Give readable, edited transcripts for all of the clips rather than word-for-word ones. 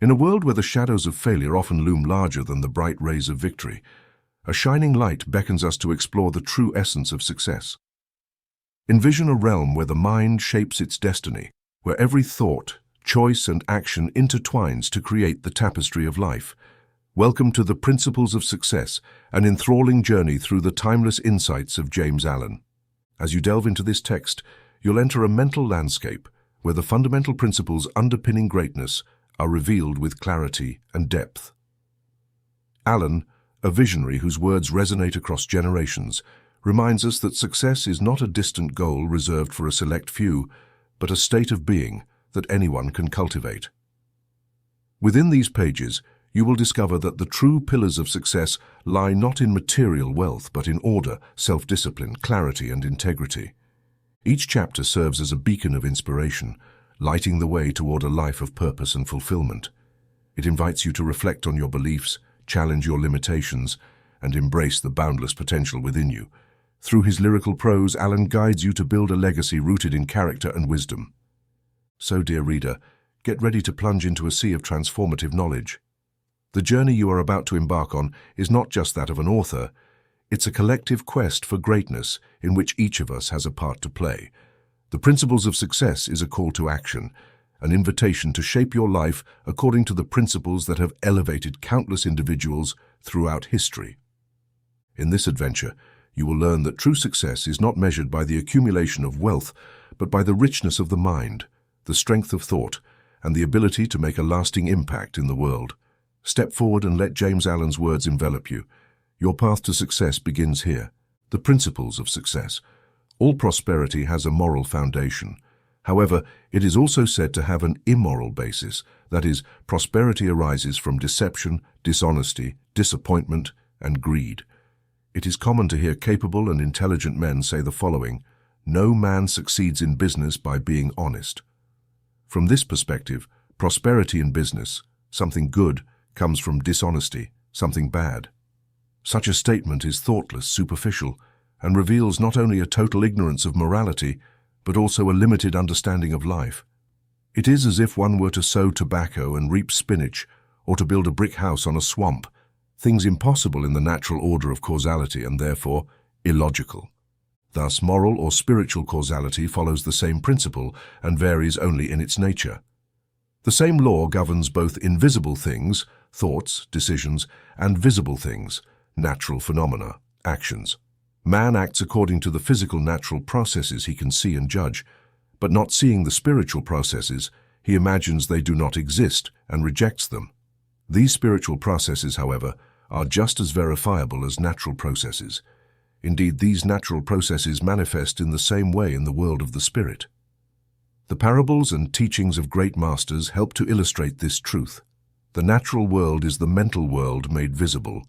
In a world where the shadows of failure often loom larger than the bright rays of victory, a shining light beckons us to explore the true essence of success. Envision a realm where the mind shapes its destiny, where every thought, choice, and action intertwines to create the tapestry of life. Welcome to the Principles of Success, an enthralling journey through the timeless insights of James Allen. As you delve into this text, you'll enter a mental landscape where the fundamental principles underpinning greatness are revealed with clarity and depth. Allen, a visionary whose words resonate across generations, reminds us that success is not a distant goal reserved for a select few, but a state of being that anyone can cultivate. Within these pages, you will discover that the true pillars of success lie not in material wealth, but in order, self-discipline, clarity, and integrity. Each chapter serves as a beacon of inspiration, lighting the way toward a life of purpose and fulfillment. It invites you to reflect on your beliefs, challenge your limitations, and embrace the boundless potential within you. Through his lyrical prose, Allen guides you to build a legacy rooted in character and wisdom. So, dear reader, get ready to plunge into a sea of transformative knowledge. The journey you are about to embark on is not just that of an author, it's a collective quest for greatness in which each of us has a part to play. The Principles of Success is a call to action, an invitation to shape your life according to the principles that have elevated countless individuals throughout history. In this adventure, you will learn that true success is not measured by the accumulation of wealth, but by the richness of the mind, the strength of thought, and the ability to make a lasting impact in the world. Step forward and let James Allen's words envelop you. Your path to success begins here. The Principles of Success. All prosperity has a moral foundation. However, it is also said to have an immoral basis. That is, prosperity arises from deception, dishonesty, disappointment, and greed. It is common to hear capable and intelligent men say the following: "No man succeeds in business by being honest." From this perspective, prosperity in business, something good, comes from dishonesty, something bad. Such a statement is thoughtless, superficial, and reveals not only a total ignorance of morality, but also a limited understanding of life. It is as if one were to sow tobacco and reap spinach, or to build a brick house on a swamp, things impossible in the natural order of causality and therefore illogical. Thus, moral or spiritual causality follows the same principle and varies only in its nature. The same law governs both invisible things, thoughts, decisions, and visible things, natural phenomena, actions. Man acts according to the physical natural processes he can see and judge, but not seeing the spiritual processes, he imagines they do not exist and rejects them. These spiritual processes, however, are just as verifiable as natural processes. Indeed, these natural processes manifest in the same way in the world of the spirit. The parables and teachings of great masters help to illustrate this truth. The natural world is the mental world made visible.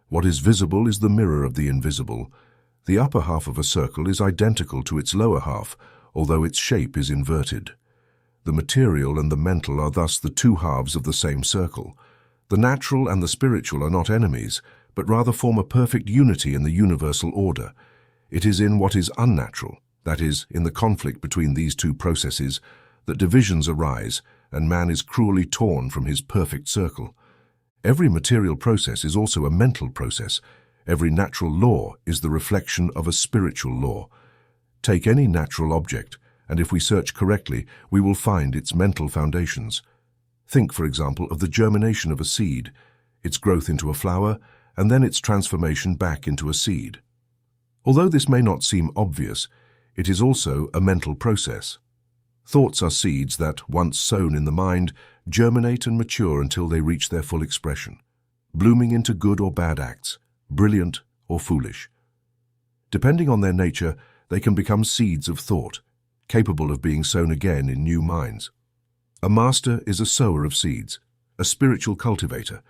What is visible is the mirror of the invisible. The upper half of a circle is identical to its lower half, although its shape is inverted. The material and the mental are thus the two halves of the same circle. The natural and the spiritual are not enemies, but rather form a perfect unity in the universal order. It is in what is unnatural, that is, in the conflict between these two processes, that divisions arise and man is cruelly torn from his perfect circle. Every material process is also a mental process. Every natural law is the reflection of a spiritual law. Take any natural object, and if we search correctly, we will find its mental foundations. Think, for example, of the germination of a seed, its growth into a flower, and then its transformation back into a seed. Although this may not seem obvious, it is also a mental process. Thoughts are seeds that, once sown in the mind, germinate and mature until they reach their full expression, blooming into good or bad acts, brilliant or foolish. Depending on their nature, they can become seeds of thought, capable of being sown again in new minds. A master is a sower of seeds, a spiritual cultivator,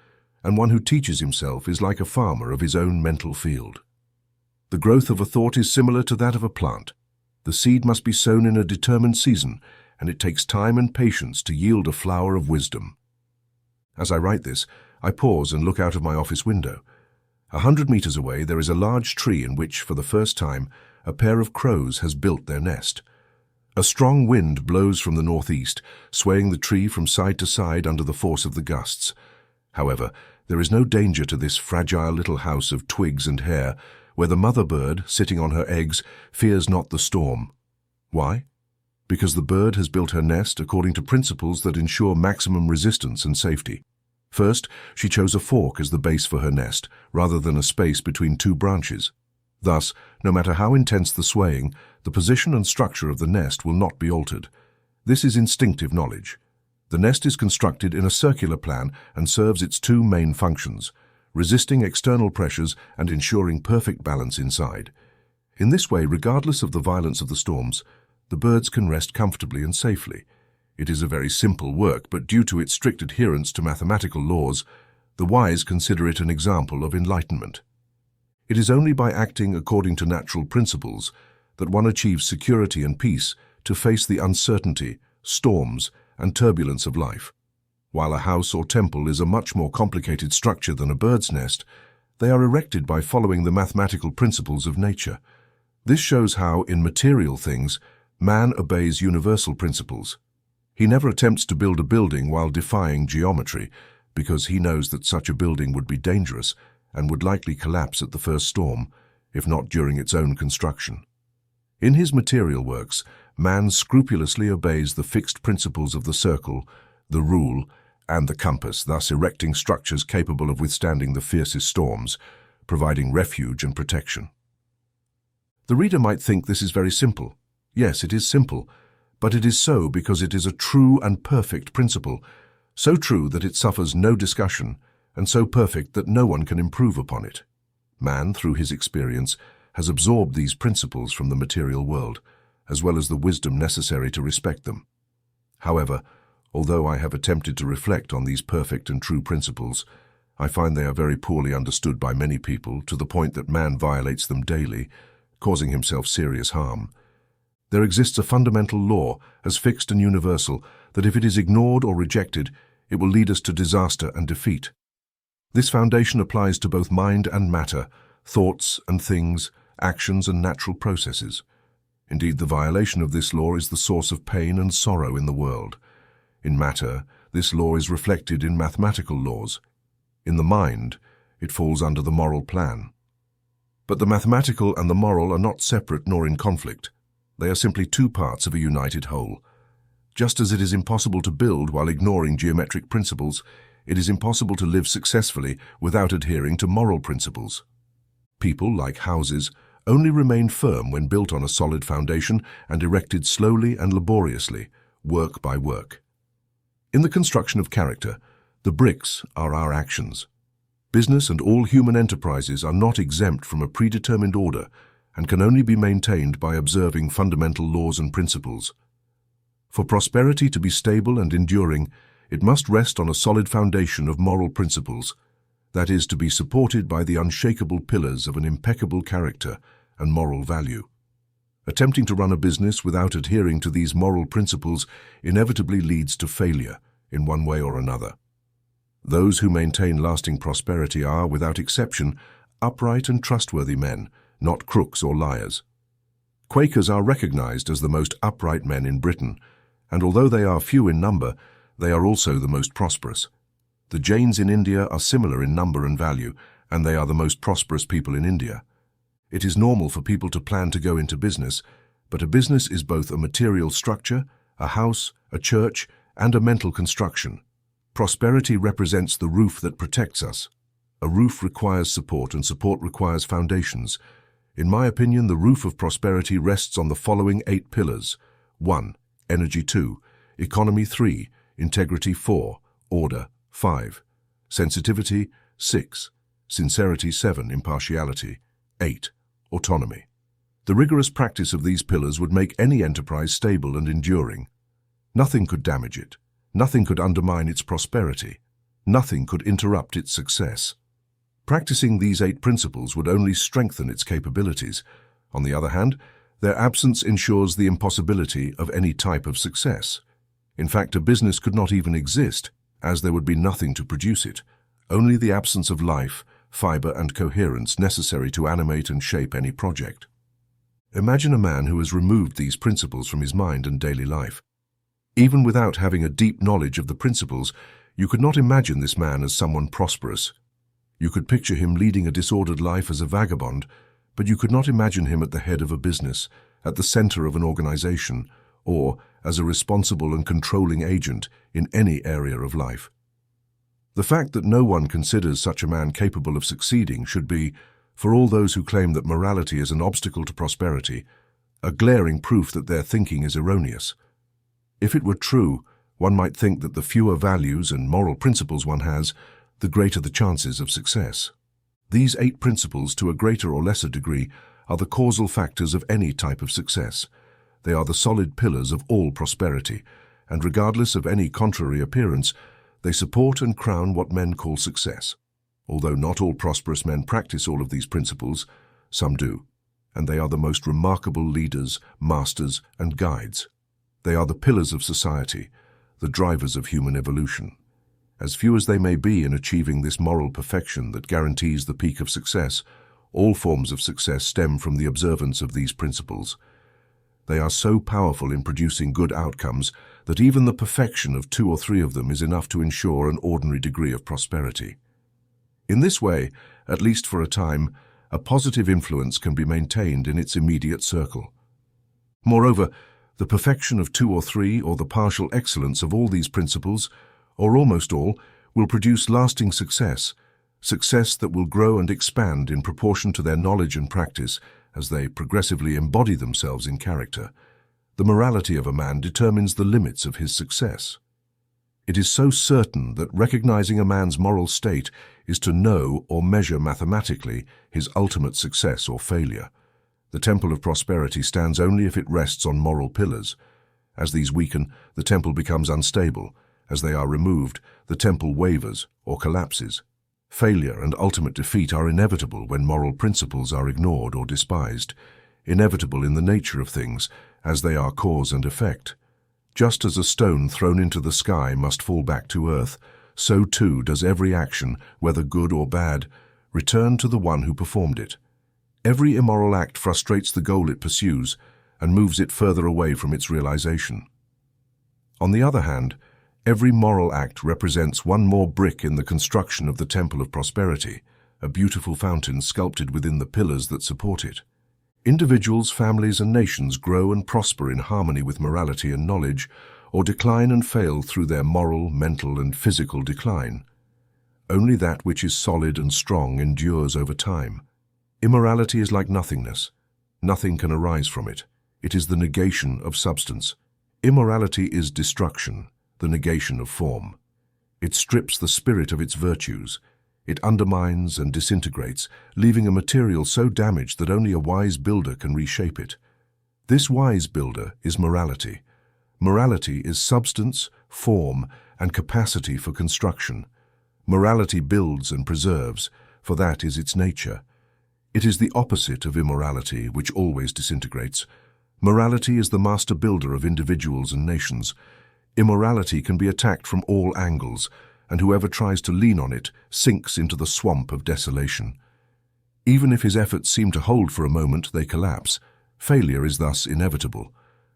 and one who teaches himself is like a farmer of his own mental field. The growth of a thought is similar to that of a plant. The seed must be sown in a determined season, and it takes time and patience to yield a flower of wisdom. As I write this, I pause and look out of my office window. 100 meters away, there is a large tree in which, for the first time, a pair of crows has built their nest. A strong wind blows from the northeast, swaying the tree from side to side under the force of the gusts. However, there is no danger to this fragile little house of twigs and hair, where the mother bird, sitting on her eggs, fears not the storm. Why? Because the bird has built her nest according to principles that ensure maximum resistance and safety. First, she chose a fork as the base for her nest, rather than a space between two branches. Thus, no matter how intense the swaying, the position and structure of the nest will not be altered. This is instinctive knowledge. The nest is constructed in a circular plan and serves its two main functions, resisting external pressures and ensuring perfect balance inside. In this way, regardless of the violence of the storms, the birds can rest comfortably and safely. It is a very simple work, but due to its strict adherence to mathematical laws, the wise consider it an example of enlightenment. It is only by acting according to natural principles that one achieves security and peace to face the uncertainty, storms, and turbulence of life. While a house or temple is a much more complicated structure than a bird's nest, they are erected by following the mathematical principles of nature. This shows how, in material things, man obeys universal principles. He never attempts to build a building while defying geometry, because he knows that such a building would be dangerous and would likely collapse at the first storm, if not during its own construction. In his material works, man scrupulously obeys the fixed principles of the circle, the rule, and the compass, thus erecting structures capable of withstanding the fiercest storms, providing refuge and protection. The reader might think this is very simple. Yes, it is simple, but it is so because it is a true and perfect principle, so true that it suffers no discussion, and so perfect that no one can improve upon it. Man, through his experience, has absorbed these principles from the material world, as well as the wisdom necessary to respect them. However, although I have attempted to reflect on these perfect and true principles, I find they are very poorly understood by many people, to the point that man violates them daily, causing himself serious harm. There exists a fundamental law, as fixed and universal, that if it is ignored or rejected, it will lead us to disaster and defeat. This foundation applies to both mind and matter, thoughts and things, actions and natural processes. Indeed, the violation of this law is the source of pain and sorrow in the world. In matter, this law is reflected in mathematical laws. In the mind, it falls under the moral plan. But the mathematical and the moral are not separate nor in conflict. They are simply two parts of a united whole. Just as it is impossible to build while ignoring geometric principles, it is impossible to live successfully without adhering to moral principles. People, like houses, only remain firm when built on a solid foundation and erected slowly and laboriously, work by work. In the construction of character, the bricks are our actions. Business and all human enterprises are not exempt from a predetermined order and can only be maintained by observing fundamental laws and principles. For prosperity to be stable and enduring, it must rest on a solid foundation of moral principles, that is, to be supported by the unshakable pillars of an impeccable character and moral value. Attempting to run a business without adhering to these moral principles inevitably leads to failure in one way or another. Those who maintain lasting prosperity are, without exception, upright and trustworthy men, not crooks or liars. Quakers are recognized as the most upright men in Britain, and although they are few in number, they are also the most prosperous. The Jains in India are similar in number and value, and they are the most prosperous people in India. It is normal for people to plan to go into business, but a business is both a material structure, a house, a church, and a mental construction. Prosperity represents the roof that protects us. A roof requires support, and support requires foundations. In my opinion, the roof of prosperity rests on the following 8 pillars. 1. Energy. 2. Economy. 3. Integrity. 4. Order. 5. Sensitivity. 6. Sincerity. 7. Impartiality. 8. Autonomy. The rigorous practice of these pillars would make any enterprise stable and enduring. Nothing could damage it. Nothing could undermine its prosperity. Nothing could interrupt its success. Practicing these 8 principles would only strengthen its capabilities. On the other hand, their absence ensures the impossibility of any type of success. In fact, a business could not even exist, as there would be nothing to produce it, only the absence of life, fiber, and coherence necessary to animate and shape any project. Imagine a man who has removed these principles from his mind and daily life. Even without having a deep knowledge of the principles, you could not imagine this man as someone prosperous. You could picture him leading a disordered life as a vagabond, but you could not imagine him at the head of a business, at the center of an organization, or as a responsible and controlling agent in any area of life. The fact that no one considers such a man capable of succeeding should be, for all those who claim that morality is an obstacle to prosperity, a glaring proof that their thinking is erroneous. If it were true, one might think that the fewer values and moral principles one has, the greater the chances of success. These 8 principles, to a greater or lesser degree, are the causal factors of any type of success. They are the solid pillars of all prosperity, and regardless of any contrary appearance, they support and crown what men call success. Although not all prosperous men practice all of these principles, some do, and they are the most remarkable leaders, masters, and guides. They are the pillars of society, the drivers of human evolution. As few as they may be in achieving this moral perfection that guarantees the peak of success, all forms of success stem from the observance of these principles. They are so powerful in producing good outcomes that even the perfection of 2 or 3 of them is enough to ensure an ordinary degree of prosperity. In this way, at least for a time, a positive influence can be maintained in its immediate circle. Moreover, the perfection of 2 or 3 or the partial excellence of all these principles, or almost all, will produce lasting success, success that will grow and expand in proportion to their knowledge and practice as they progressively embody themselves in character. The morality of a man determines the limits of his success. It is so certain that recognizing a man's moral state is to know or measure mathematically his ultimate success or failure. The temple of prosperity stands only if it rests on moral pillars. As these weaken, the temple becomes unstable. As they are removed, the temple wavers or collapses. Failure and ultimate defeat are inevitable when moral principles are ignored or despised, inevitable in the nature of things, as they are cause and effect. Just as a stone thrown into the sky must fall back to earth, so too does every action, whether good or bad, return to the one who performed it. Every immoral act frustrates the goal it pursues and moves it further away from its realization. On the other hand, every moral act represents one more brick in the construction of the temple of prosperity, a beautiful fountain sculpted within the pillars that support it. Individuals, families, and nations grow and prosper in harmony with morality and knowledge, or decline and fail through their moral, mental, and physical decline. Only that which is solid and strong endures over time. Immorality is like nothingness. Nothing can arise from it. It is the negation of substance. Immorality is destruction, the negation of form. It strips the spirit of its virtues. It undermines and disintegrates, leaving a material so damaged that only a wise builder can reshape it. This wise builder is morality. Morality is substance, form, and capacity for construction. Morality builds and preserves, for that is its nature. It is the opposite of immorality, which always disintegrates. Morality is the master builder of individuals and nations. Immorality can be attacked from all angles, and whoever tries to lean on it sinks into the swamp of desolation. Even if his efforts seem to hold for a moment, they collapse. Failure is thus inevitable.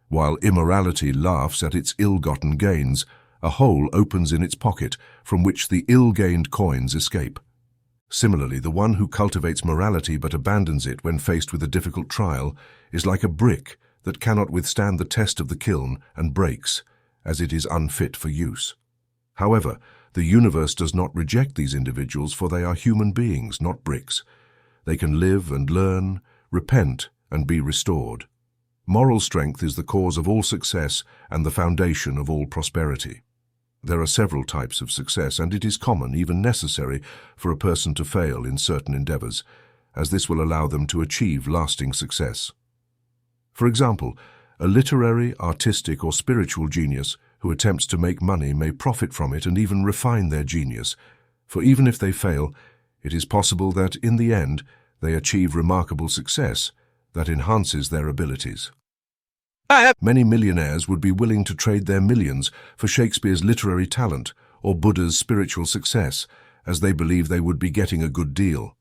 While immorality laughs at its ill-gotten gains, a hole opens in its pocket from which the ill-gained coins escape. Similarly, the one who cultivates morality but abandons it when faced with a difficult trial is like a brick that cannot withstand the test of the kiln and breaks, as it is unfit for use. However, the universe does not reject these individuals, for they are human beings, not bricks. They can live and learn, repent, and be restored. Moral strength is the cause of all success and the foundation of all prosperity. There are several types of success, and it is common, even necessary, for a person to fail in certain endeavors, as this will allow them to achieve lasting success. For example, a literary, artistic, or spiritual genius who attempts to make money may profit from it and even refine their genius, for even if they fail, it is possible that, in the end, they achieve remarkable success that enhances their abilities. Many millionaires would be willing to trade their millions for Shakespeare's literary talent or Buddha's spiritual success, as they believe they would be getting a good deal.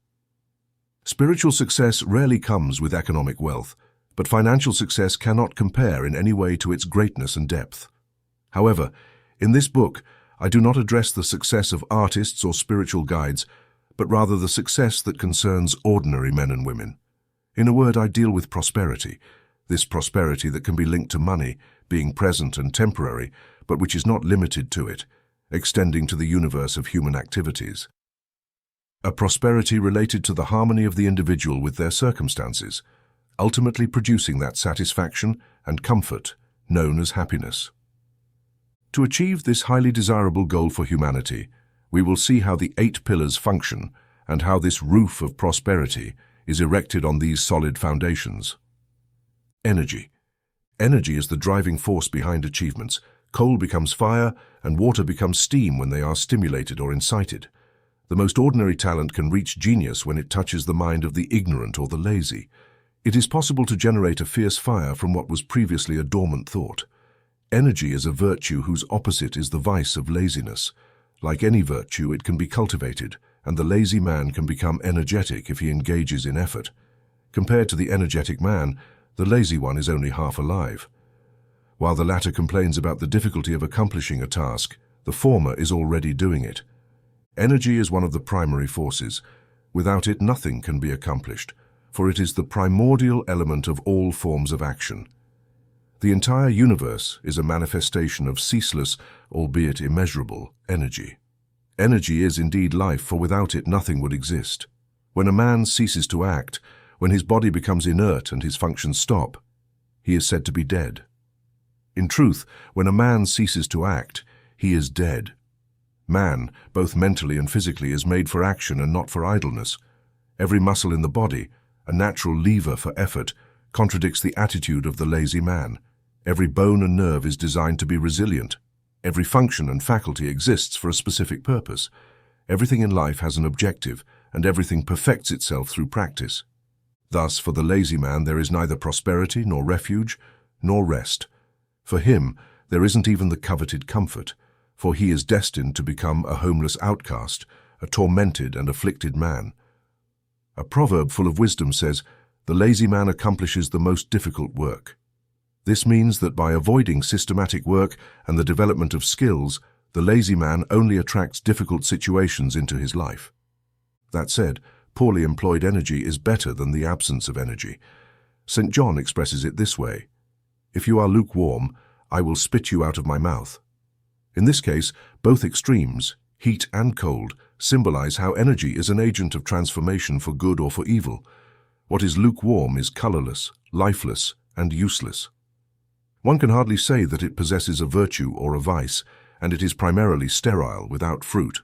Spiritual success rarely comes with economic wealth. but financial success cannot compare in any way to its greatness and depth. However, in this book, I do not address the success of artists or spiritual guides, but rather the success that concerns ordinary men and women. In a word, I deal with prosperity, this prosperity that can be linked to money, being present and temporary, but which is not limited to it, extending to the universe of human activities. A prosperity related to the harmony of the individual with their circumstances, ultimately producing that satisfaction and comfort known as happiness. To achieve this highly desirable goal for humanity, we will see how the 8 pillars function and how this roof of prosperity is erected on these solid foundations. Energy. Energy is the driving force behind achievements. Coal becomes fire and water becomes steam when they are stimulated or incited. The most ordinary talent can reach genius when it touches the mind of the ignorant or the lazy. It is possible to generate a fierce fire from what was previously a dormant thought. Energy is a virtue whose opposite is the vice of laziness. Like any virtue, it can be cultivated, and the lazy man can become energetic if he engages in effort. Compared to the energetic man, the lazy one is only half alive. While the latter complains about the difficulty of accomplishing a task, the former is already doing it. Energy is one of the primary forces. Without it, nothing can be accomplished, for it is the primordial element of all forms of action. The entire universe is a manifestation of ceaseless, albeit immeasurable, energy. Energy is indeed life, for without it nothing would exist. When a man ceases to act, when his body becomes inert and his functions stop, he is said to be dead. In truth, when a man ceases to act, he is dead. Man, both mentally and physically, is made for action and not for idleness. Every muscle in the body, a natural lever for effort, contradicts the attitude of the lazy man. Every bone and nerve is designed to be resilient. Every function and faculty exists for a specific purpose. Everything in life has an objective, and everything perfects itself through practice. Thus, for the lazy man, there is neither prosperity, nor refuge, nor rest. For him, there isn't even the coveted comfort, for he is destined to become a homeless outcast, a tormented and afflicted man. A proverb full of wisdom says, "The lazy man accomplishes the most difficult work." This means that by avoiding systematic work and the development of skills, the lazy man only attracts difficult situations into his life. That said, poorly employed energy is better than the absence of energy. St. John expresses it this way, "If you are lukewarm, I will spit you out of my mouth." In this case, both extremes, heat and cold, symbolize how energy is an agent of transformation for good or for evil. What is lukewarm is colorless, lifeless, and useless. One can hardly say that it possesses a virtue or a vice, and it is primarily sterile, without fruit.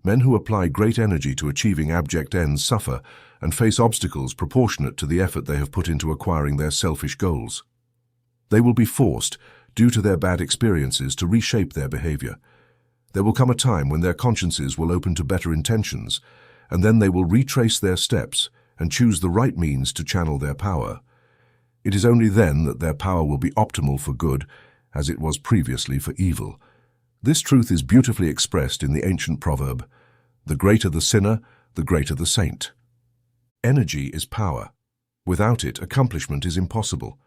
Men who apply great energy to achieving abject ends suffer and face obstacles proportionate to the effort they have put into acquiring their selfish goals. They will be forced, due to their bad experiences, to reshape their behavior. There will come a time when their consciences will open to better intentions, and then they will retrace their steps and choose the right means to channel their power. It is only then that their power will be optimal for good, as it was previously for evil. This truth is beautifully expressed in the ancient proverb, "The greater the sinner, the greater the saint." Energy is power. Without it, accomplishment is impossible.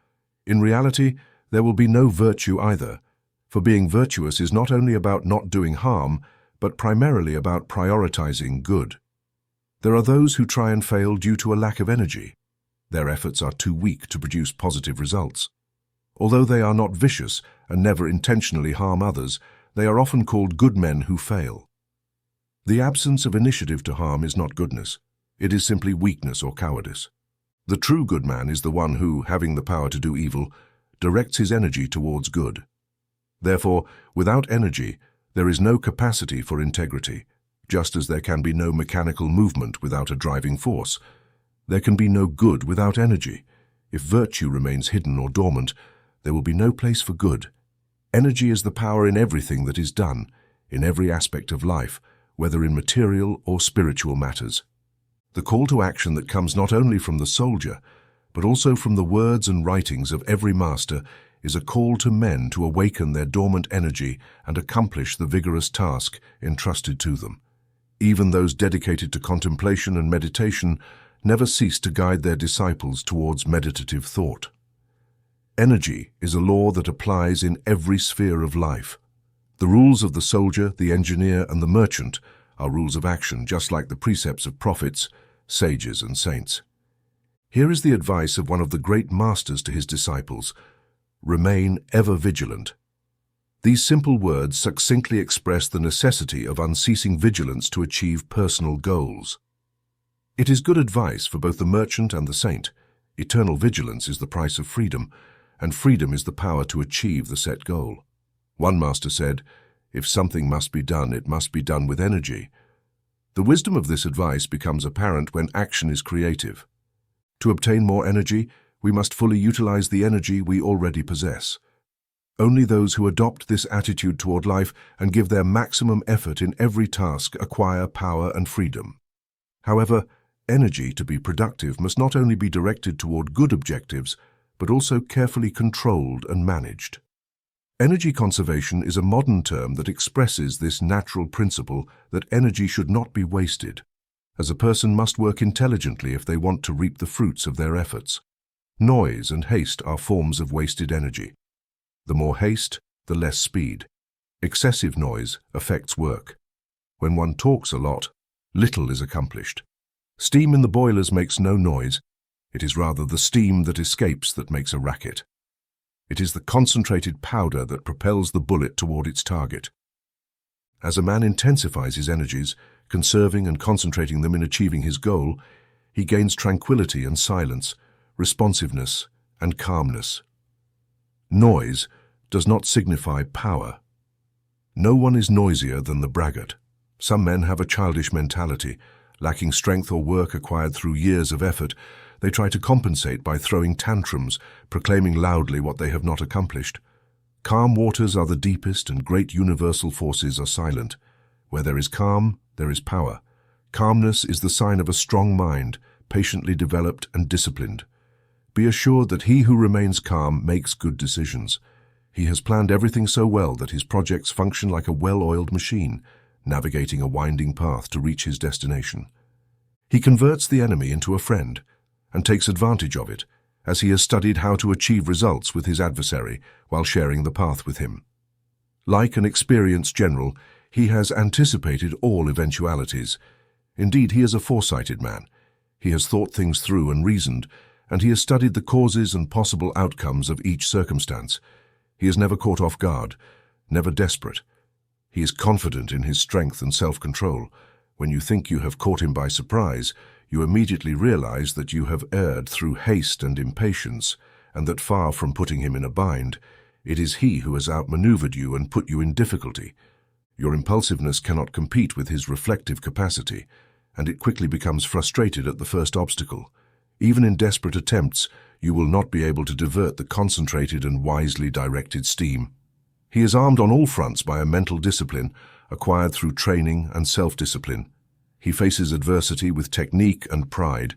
In reality, there will be no virtue either, for being virtuous is not only about not doing harm, but primarily about prioritizing good. There are those who try and fail due to a lack of energy. Their efforts are too weak to produce positive results. Although they are not vicious and never intentionally harm others, they are often called good men who fail. The absence of initiative to harm is not goodness. It is simply weakness or cowardice. The true good man is the one who, having the power to do evil, directs his energy towards good. Therefore, without energy, there is no capacity for integrity, just as there can be no mechanical movement without a driving force. There can be no good without energy. If virtue remains hidden or dormant, there will be no place for good. Energy is the power in everything that is done, in every aspect of life, whether in material or spiritual matters. The call to action that comes not only from the soldier, but also from the words and writings of every master is a call to men to awaken their dormant energy and accomplish the vigorous task entrusted to them. Even those dedicated to contemplation and meditation never ceased to guide their disciples towards meditative thought. Energy is a law that applies in every sphere of life. The rules of the soldier, the engineer, and the merchant are rules of action, just like the precepts of prophets, sages, and saints. Here is the advice of one of the great masters to his disciples: remain ever vigilant. These simple words succinctly express the necessity of unceasing vigilance to achieve personal goals. It is good advice for both the merchant and the saint. Eternal vigilance is the price of freedom, and freedom is the power to achieve the set goal. One master said, "If something must be done, it must be done with energy." The wisdom of this advice becomes apparent when action is creative. To obtain more energy, we must fully utilize the energy we already possess. Only those who adopt this attitude toward life and give their maximum effort in every task acquire power and freedom. However, energy to be productive must not only be directed toward good objectives, but also carefully controlled and managed. Energy conservation is a modern term that expresses this natural principle that energy should not be wasted, as a person must work intelligently if they want to reap the fruits of their efforts. Noise and haste are forms of wasted energy. The more haste, the less speed. Excessive noise affects work. When one talks a lot, little is accomplished. Steam in the boilers makes no noise. It is rather the steam that escapes that makes a racket. It is the concentrated powder that propels the bullet toward its target. As a man intensifies his energies, conserving and concentrating them in achieving his goal, he gains tranquility and silence, responsiveness and calmness. Noise does not signify power. No one is noisier than the braggart. Some men have a childish mentality. Lacking strength or work acquired through years of effort, they try to compensate by throwing tantrums, proclaiming loudly what they have not accomplished. Calm waters are the deepest, and great universal forces are silent. Where there is calm, there is power. Calmness is the sign of a strong mind, patiently developed and disciplined. Be assured that he who remains calm makes good decisions. He has planned everything so well that his projects function like a well-oiled machine, navigating a winding path to reach his destination. He converts the enemy into a friend and takes advantage of it, as he has studied how to achieve results with his adversary while sharing the path with him. Like an experienced general, he has anticipated all eventualities. Indeed, he is a foresighted man. He has thought things through and reasoned, and he has studied the causes and possible outcomes of each circumstance. He is never caught off guard, never desperate. He is confident in his strength and self-control. When you think you have caught him by surprise, you immediately realize that you have erred through haste and impatience, and that far from putting him in a bind, it is he who has outmaneuvered you and put you in difficulty. Your impulsiveness cannot compete with his reflective capacity, and it quickly becomes frustrated at the first obstacle. Even in desperate attempts, you will not be able to divert the concentrated and wisely directed steam. He is armed on all fronts by a mental discipline acquired through training and self-discipline. He faces adversity with technique and pride.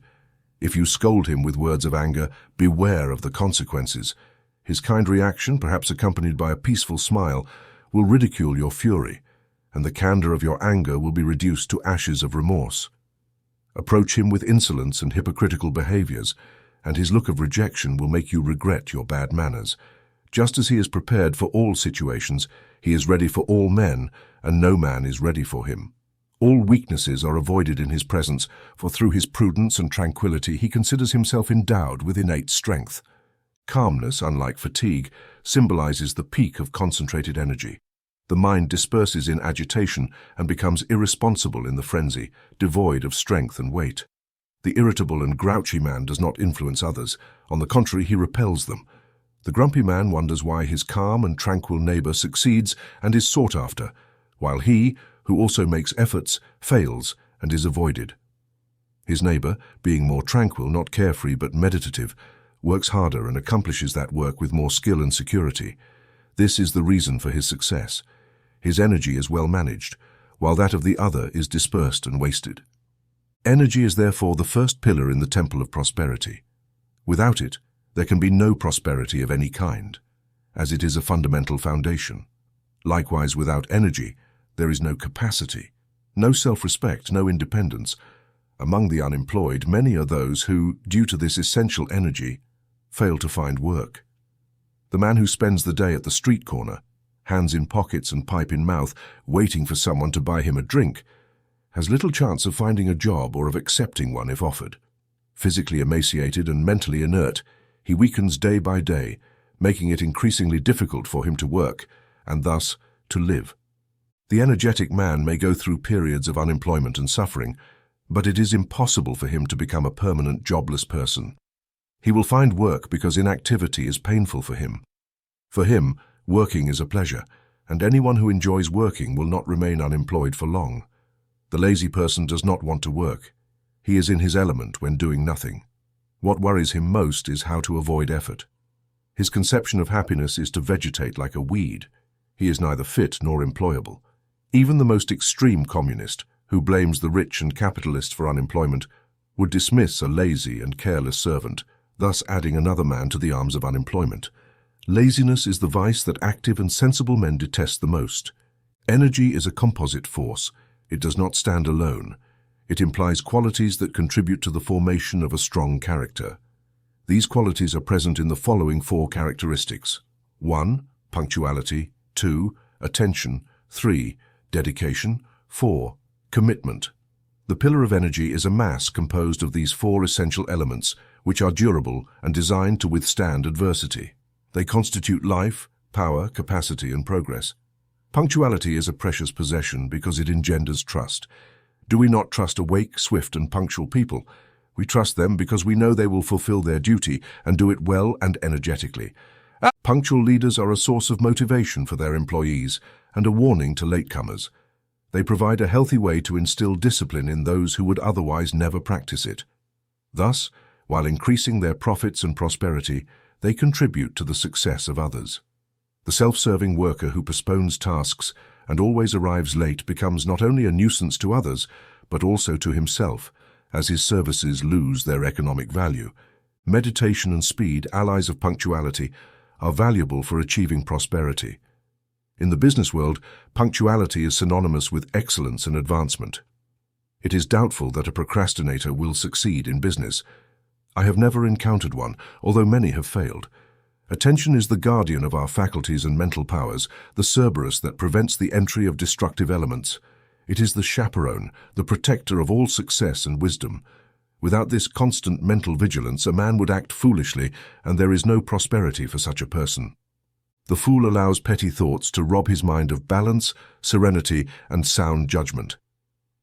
If you scold him with words of anger, beware of the consequences. His kind reaction, perhaps accompanied by a peaceful smile, will ridicule your fury, and the candor of your anger will be reduced to ashes of remorse. Approach him with insolence and hypocritical behaviors, and his look of rejection will make you regret your bad manners. Just as he is prepared for all situations, he is ready for all men, and no man is ready for him. All weaknesses are avoided in his presence, for through his prudence and tranquility he considers himself endowed with innate strength. Calmness, unlike fatigue, symbolizes the peak of concentrated energy. The mind disperses in agitation and becomes irresponsible in the frenzy, devoid of strength and weight. The irritable and grouchy man does not influence others. On the contrary, he repels them. The grumpy man wonders why his calm and tranquil neighbor succeeds and is sought after, while he, who also makes efforts, fails and is avoided. His neighbor, being more tranquil, not carefree but meditative, works harder and accomplishes that work with more skill and security. This is the reason for his success. His energy is well managed, while that of the other is dispersed and wasted. Energy is therefore the first pillar in the temple of prosperity. Without it, there can be no prosperity of any kind, as it is a fundamental foundation. Likewise, without energy, there is no capacity, no self-respect, no independence. Among the unemployed, many are those who, due to this essential energy, fail to find work. The man who spends the day at the street corner, hands in pockets and pipe in mouth, waiting for someone to buy him a drink, has little chance of finding a job or of accepting one if offered. Physically emaciated and mentally inert, he weakens day by day, making it increasingly difficult for him to work, and thus to live. The energetic man may go through periods of unemployment and suffering, but it is impossible for him to become a permanent jobless person. He will find work because inactivity is painful for him. For him, working is a pleasure, and anyone who enjoys working will not remain unemployed for long. The lazy person does not want to work. He is in his element when doing nothing. What worries him most is how to avoid effort. His conception of happiness is to vegetate like a weed. He is neither fit nor employable. Even the most extreme communist, who blames the rich and capitalists for unemployment, would dismiss a lazy and careless servant, thus adding another man to the arms of unemployment. Laziness is the vice that active and sensible men detest the most. Energy is a composite force. It does not stand alone. It implies qualities that contribute to the formation of a strong character. These qualities are present in the following 4 characteristics. 1. Punctuality. 2. Attention. 3. Dedication. 4. Commitment. The pillar of energy is a mass composed of these 4 essential elements, which are durable and designed to withstand adversity. They constitute life, power, capacity, and progress. Punctuality is a precious possession because it engenders trust. Do we not trust awake, swift, and punctual people? We trust them because we know they will fulfill their duty and do it well and energetically. Punctual leaders are a source of motivation for their employees and a warning to latecomers. They provide a healthy way to instill discipline in those who would otherwise never practice it. Thus, while increasing their profits and prosperity, they contribute to the success of others. The self-serving worker who postpones tasks and always arrives late becomes not only a nuisance to others, but also to himself, as his services lose their economic value. Meditation and speed, allies of punctuality, are valuable for achieving prosperity. In the business world, punctuality is synonymous with excellence and advancement. It is doubtful that a procrastinator will succeed in business. I have never encountered one, although many have failed. Attention is the guardian of our faculties and mental powers, the Cerberus that prevents the entry of destructive elements. It is the chaperone, the protector of all success and wisdom. Without this constant mental vigilance, a man would act foolishly, and there is no prosperity for such a person. The fool allows petty thoughts to rob his mind of balance, serenity, and sound judgment.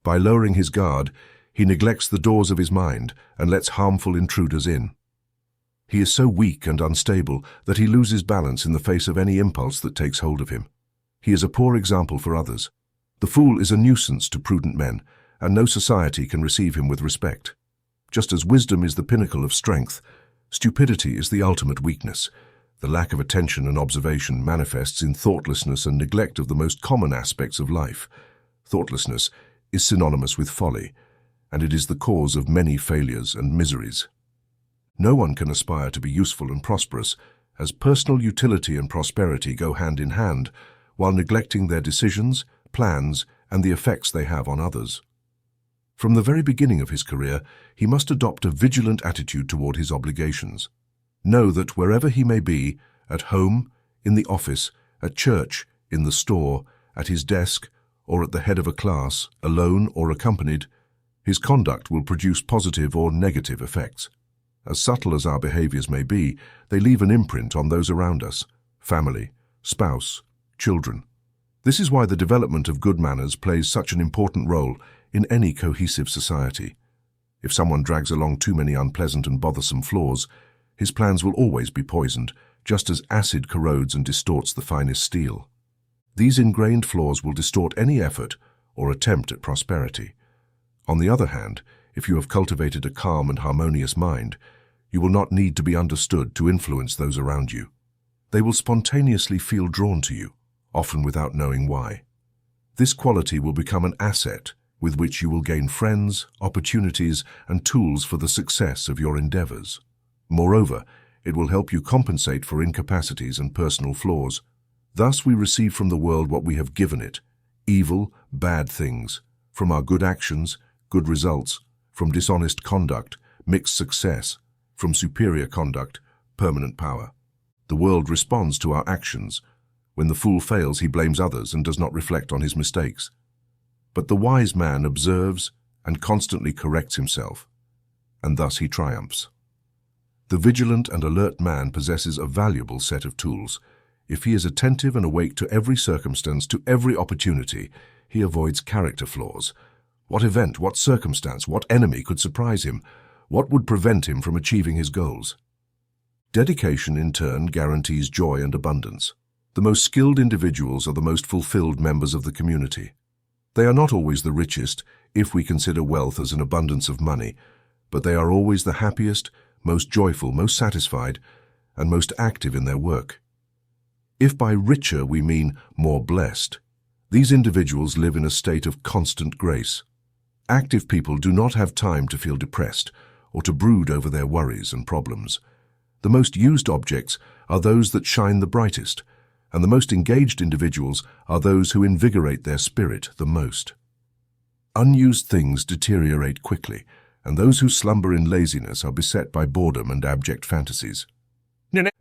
By lowering his guard, he neglects the doors of his mind and lets harmful intruders in. He is so weak and unstable that he loses balance in the face of any impulse that takes hold of him. He is a poor example for others. The fool is a nuisance to prudent men, and no society can receive him with respect. Just as wisdom is the pinnacle of strength, stupidity is the ultimate weakness. The lack of attention and observation manifests in thoughtlessness and neglect of the most common aspects of life. Thoughtlessness is synonymous with folly, and it is the cause of many failures and miseries. No one can aspire to be useful and prosperous, as personal utility and prosperity go hand in hand, while neglecting their decisions, plans, and the effects they have on others. From the very beginning of his career, he must adopt a vigilant attitude toward his obligations. Know that wherever he may be, at home, in the office, at church, in the store, at his desk, or at the head of a class, alone or accompanied, his conduct will produce positive or negative effects. As subtle as our behaviors may be, they leave an imprint on those around us, family, spouse, children. This is why the development of good manners plays such an important role in any cohesive society. If someone drags along too many unpleasant and bothersome flaws, his plans will always be poisoned, just as acid corrodes and distorts the finest steel. These ingrained flaws will distort any effort or attempt at prosperity. On the other hand, if you have cultivated a calm and harmonious mind, you will not need to be understood to influence those around you. They will spontaneously feel drawn to you, often without knowing why. This quality will become an asset with which you will gain friends, opportunities, and tools for the success of your endeavors. Moreover, it will help you compensate for incapacities and personal flaws. Thus we receive from the world what we have given it: evil, bad things; from our good actions, good results; from dishonest conduct, mixed success, from superior conduct, permanent power. The world responds to our actions. When the fool fails, he blames others and does not reflect on his mistakes. But the wise man observes and constantly corrects himself, and thus he triumphs. The vigilant and alert man possesses a valuable set of tools. If he is attentive and awake to every circumstance, to every opportunity, he avoids character flaws. What event, what circumstance, what enemy could surprise him? What would prevent him from achieving his goals? Dedication, in turn, guarantees joy and abundance. The most skilled individuals are the most fulfilled members of the community. They are not always the richest, if we consider wealth as an abundance of money, but they are always the happiest, most joyful, most satisfied, and most active in their work. If by richer we mean more blessed, these individuals live in a state of constant grace. Active people do not have time to feel depressed or to brood over their worries and problems. The most used objects are those that shine the brightest, and the most engaged individuals are those who invigorate their spirit the most. Unused things deteriorate quickly, and those who slumber in laziness are beset by boredom and abject fantasies.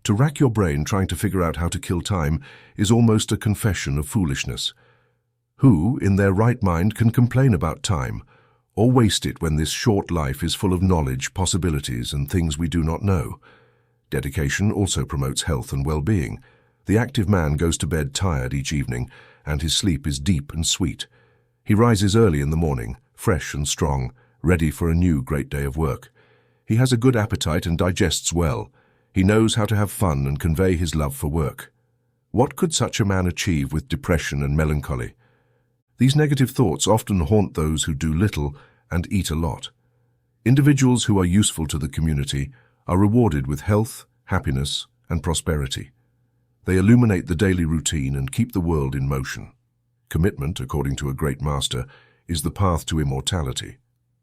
To rack your brain trying to figure out how to kill time is almost a confession of foolishness. Who, in their right mind, can complain about time, or waste it when this short life is full of knowledge, possibilities, and things we do not know? Dedication also promotes health and well-being. The active man goes to bed tired each evening, and his sleep is deep and sweet. He rises early in the morning, fresh and strong, ready for a new great day of work. He has a good appetite and digests well. He knows how to have fun and convey his love for work. What could such a man achieve with depression and melancholy? These negative thoughts often haunt those who do little and eat a lot. Individuals who are useful to the community are rewarded with health, happiness, and prosperity. They illuminate the daily routine and keep the world in motion. Commitment, according to a great master, is the path to immortality.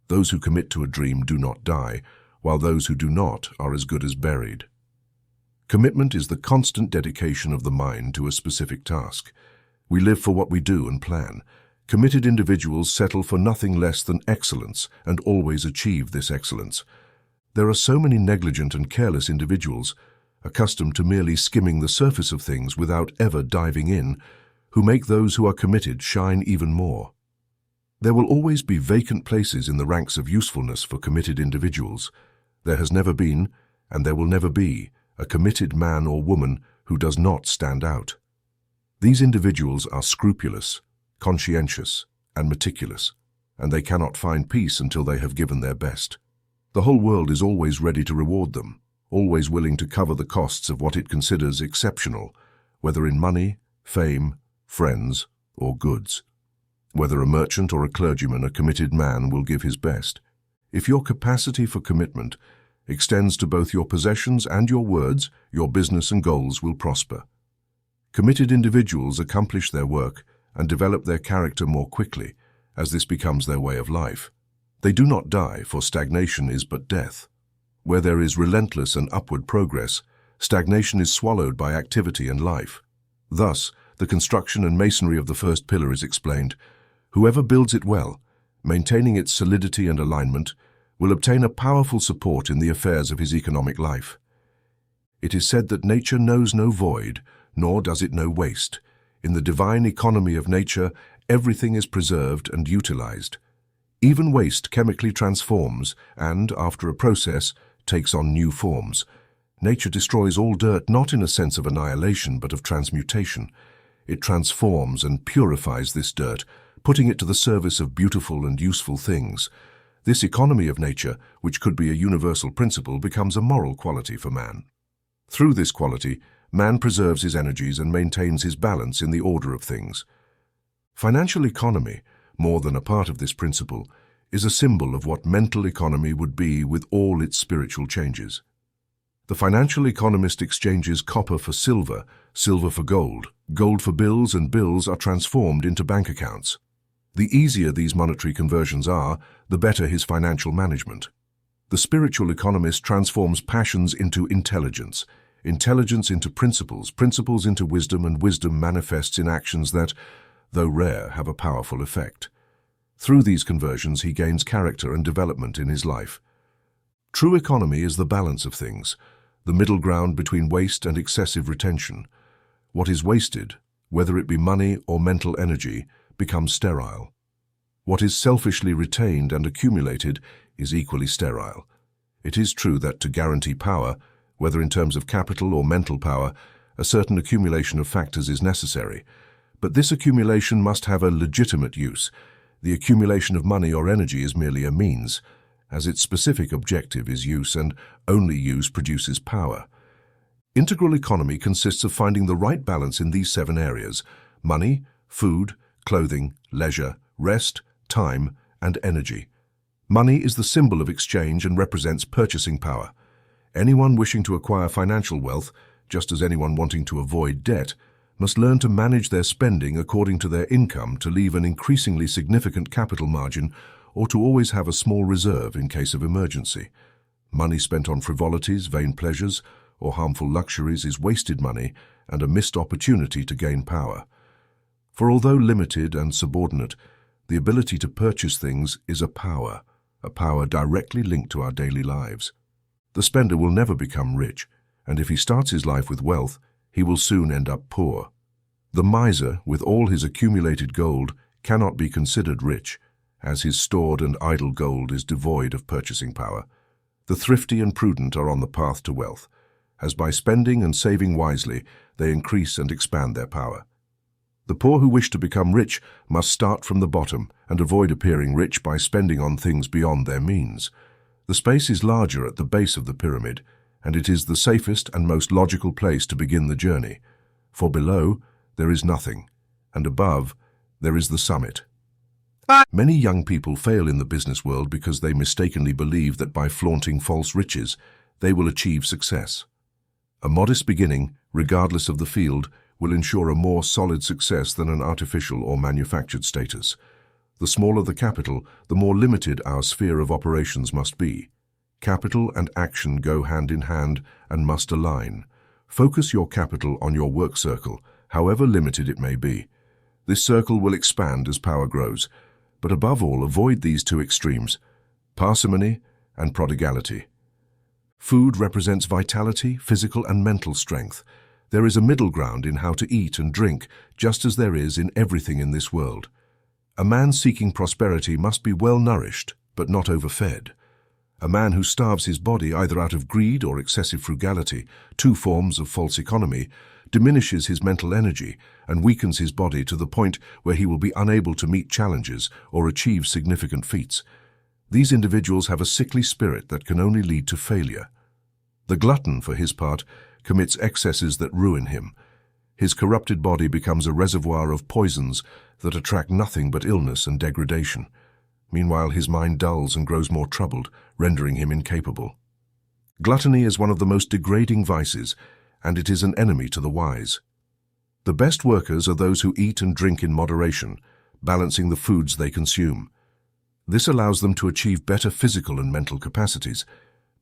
Those who commit to a dream do not die, while those who do not are as good as buried. Commitment is the constant dedication of the mind to a specific task. We live for what we do and plan. Committed individuals settle for nothing less than excellence and always achieve this excellence. There are so many negligent and careless individuals, accustomed to merely skimming the surface of things without ever diving in, who make those who are committed shine even more. There will always be vacant places in the ranks of usefulness for committed individuals. There has never been, and there will never be, a committed man or woman who does not stand out. These individuals are scrupulous, conscientious, and meticulous, and they cannot find peace until they have given their best. The whole world is always ready to reward them, always willing to cover the costs of what it considers exceptional, whether in money, fame, friends, or goods. Whether a merchant or a clergyman, a committed man will give his best. If your capacity for commitment extends to both your possessions and your words, your business and goals will prosper. Committed individuals accomplish their work and develop their character more quickly, as this becomes their way of life. They do not die, for stagnation is but death. Where there is relentless and upward progress, stagnation is swallowed by activity and life. Thus, the construction and masonry of the first pillar is explained. Whoever builds it well, maintaining its solidity and alignment, will obtain a powerful support in the affairs of his economic life. It is said that nature knows no void, nor does it know waste. In the divine economy of nature, everything is preserved and utilized. Even waste chemically transforms and, after a process, takes on new forms. Nature destroys all dirt not in a sense of annihilation but of transmutation. It transforms and purifies this dirt, putting it to the service of beautiful and useful things. This economy of nature, which could be a universal principle, becomes a moral quality for man. Through this quality, man preserves his energies and maintains his balance in the order of things. Financial economy, more than a part of this principle, is a symbol of what mental economy would be with all its spiritual changes. The financial economist exchanges copper for silver, silver for gold, gold for bills, and bills are transformed into bank accounts. The easier these monetary conversions are, the better his financial management. The spiritual economist transforms passions into intelligence, intelligence into principles, principles into wisdom, and wisdom manifests in actions that, though rare, have a powerful effect. Through these conversions, he gains character and development in his life. True economy is the balance of things, the middle ground between waste and excessive retention. What is wasted, whether it be money or mental energy, becomes sterile. What is selfishly retained and accumulated is equally sterile. It is true that to guarantee power, whether in terms of capital or mental power, a certain accumulation of factors is necessary. But this accumulation must have a legitimate use. The accumulation of money or energy is merely a means, as its specific objective is use, and only use produces power. Integral economy consists of finding the right balance in these 7 areas: money, food, clothing, leisure, rest, time, and energy. Money is the symbol of exchange and represents purchasing power. Anyone wishing to acquire financial wealth, just as anyone wanting to avoid debt, must learn to manage their spending according to their income to leave an increasingly significant capital margin or to always have a small reserve in case of emergency. Money spent on frivolities, vain pleasures, or harmful luxuries is wasted money and a missed opportunity to gain power. For although limited and subordinate, the ability to purchase things is a power directly linked to our daily lives. The spender will never become rich, and if he starts his life with wealth, he will soon end up poor. The miser, with all his accumulated gold, cannot be considered rich, as his stored and idle gold is devoid of purchasing power. The thrifty and prudent are on the path to wealth, as by spending and saving wisely, they increase and expand their power. The poor who wish to become rich must start from the bottom and avoid appearing rich by spending on things beyond their means. The space is larger at the base of the pyramid, and it is the safest and most logical place to begin the journey. For below, there is nothing, and above, there is the summit. Many young people fail in the business world because they mistakenly believe that by flaunting false riches, they will achieve success. A modest beginning, regardless of the field, will ensure a more solid success than an artificial or manufactured status. The smaller the capital, the more limited our sphere of operations must be. Capital and action go hand in hand and must align. Focus your capital on your work circle, however limited it may be. This circle will expand as power grows, but above all, avoid these 2 extremes: parsimony and prodigality. Food represents vitality, physical and mental strength. There is a middle ground in how to eat and drink, just as there is in everything in this world. A man seeking prosperity must be well nourished, but not overfed. A man who starves his body either out of greed or excessive frugality, 2 forms of false economy, diminishes his mental energy and weakens his body to the point where he will be unable to meet challenges or achieve significant feats. These individuals have a sickly spirit that can only lead to failure. The glutton, for his part, commits excesses that ruin him. His corrupted body becomes a reservoir of poisons that attract nothing but illness and degradation. Meanwhile, his mind dulls and grows more troubled, rendering him incapable. Gluttony is one of the most degrading vices, and it is an enemy to the wise. The best workers are those who eat and drink in moderation, balancing the foods they consume. This allows them to achieve better physical and mental capacities.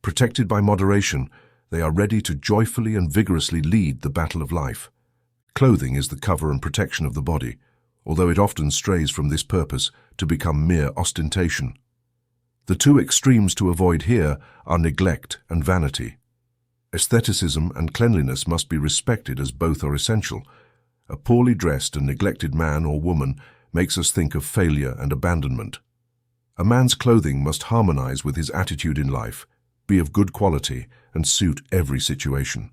Protected by moderation, they are ready to joyfully and vigorously lead the battle of life. Clothing is the cover and protection of the body, although it often strays from this purpose to become mere ostentation. The 2 extremes to avoid here are neglect and vanity. Aestheticism and cleanliness must be respected as both are essential. A poorly dressed and neglected man or woman makes us think of failure and abandonment. A man's clothing must harmonize with his attitude in life, be of good quality, and suit every situation.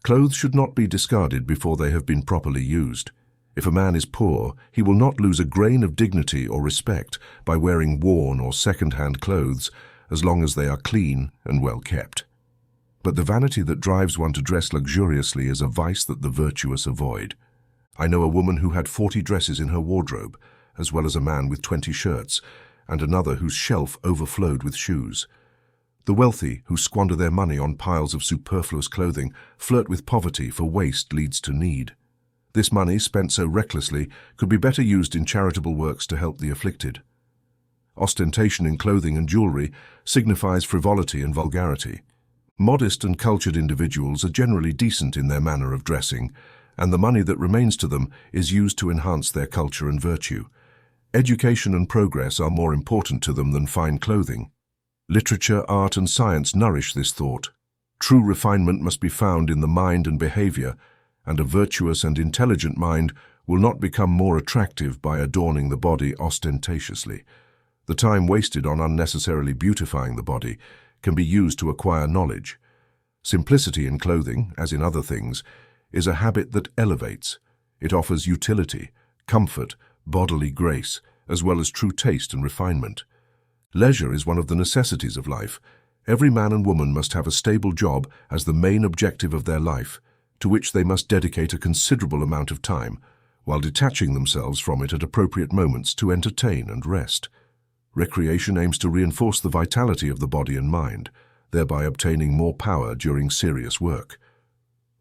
Clothes should not be discarded before they have been properly used. If a man is poor, he will not lose a grain of dignity or respect by wearing worn or second-hand clothes as long as they are clean and well kept. But the vanity that drives one to dress luxuriously is a vice that the virtuous avoid. I know a woman who had 40 dresses in her wardrobe, as well as a man with 20 shirts, and another whose shelf overflowed with shoes. The wealthy, who squander their money on piles of superfluous clothing, flirt with poverty, for waste leads to need. This money, spent so recklessly, could be better used in charitable works to help the afflicted. Ostentation in clothing and jewelry signifies frivolity and vulgarity. Modest and cultured individuals are generally decent in their manner of dressing, and the money that remains to them is used to enhance their culture and virtue. Education and progress are more important to them than fine clothing. Literature, art, and science nourish this thought. True refinement must be found in the mind and behavior, and a virtuous and intelligent mind will not become more attractive by adorning the body ostentatiously. The time wasted on unnecessarily beautifying the body can be used to acquire knowledge. Simplicity in clothing, as in other things, is a habit that elevates. It offers utility, comfort, bodily grace, as well as true taste and refinement. Leisure is one of the necessities of life. Every man and woman must have a stable job as the main objective of their life, to which they must dedicate a considerable amount of time, while detaching themselves from it at appropriate moments to entertain and rest. Recreation aims to reinforce the vitality of the body and mind, thereby obtaining more power during serious work.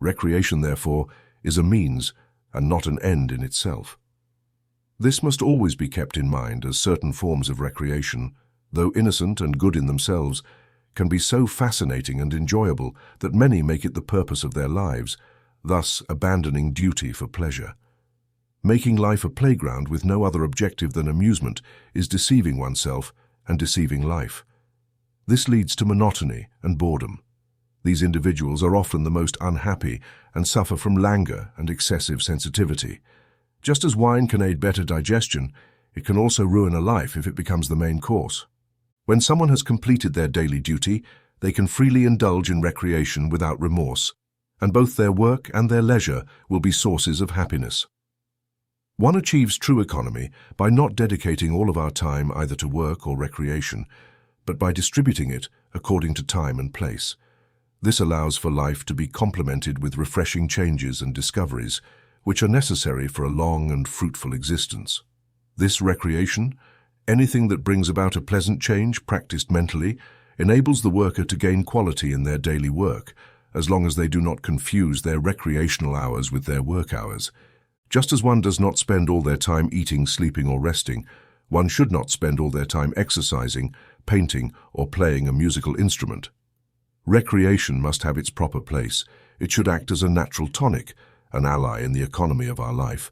Recreation, therefore, is a means and not an end in itself. This must always be kept in mind, as certain forms of recreation, though innocent and good in themselves, can be so fascinating and enjoyable that many make it the purpose of their lives, thus abandoning duty for pleasure. Making life a playground with no other objective than amusement is deceiving oneself and deceiving life. This leads to monotony and boredom. These individuals are often the most unhappy and suffer from languor and excessive sensitivity. Just as wine can aid better digestion, it can also ruin a life if it becomes the main course. When someone has completed their daily duty, they can freely indulge in recreation without remorse, and both their work and their leisure will be sources of happiness. One achieves true economy by not dedicating all of our time either to work or recreation, but by distributing it according to time and place. This allows for life to be complemented with refreshing changes and discoveries, which are necessary for a long and fruitful existence. This recreation, anything that brings about a pleasant change practiced mentally, enables the worker to gain quality in their daily work, as long as they do not confuse their recreational hours with their work hours. Just as one does not spend all their time eating, sleeping, or resting, one should not spend all their time exercising, painting, or playing a musical instrument. Recreation must have its proper place. It should act as a natural tonic, an ally in the economy of our life.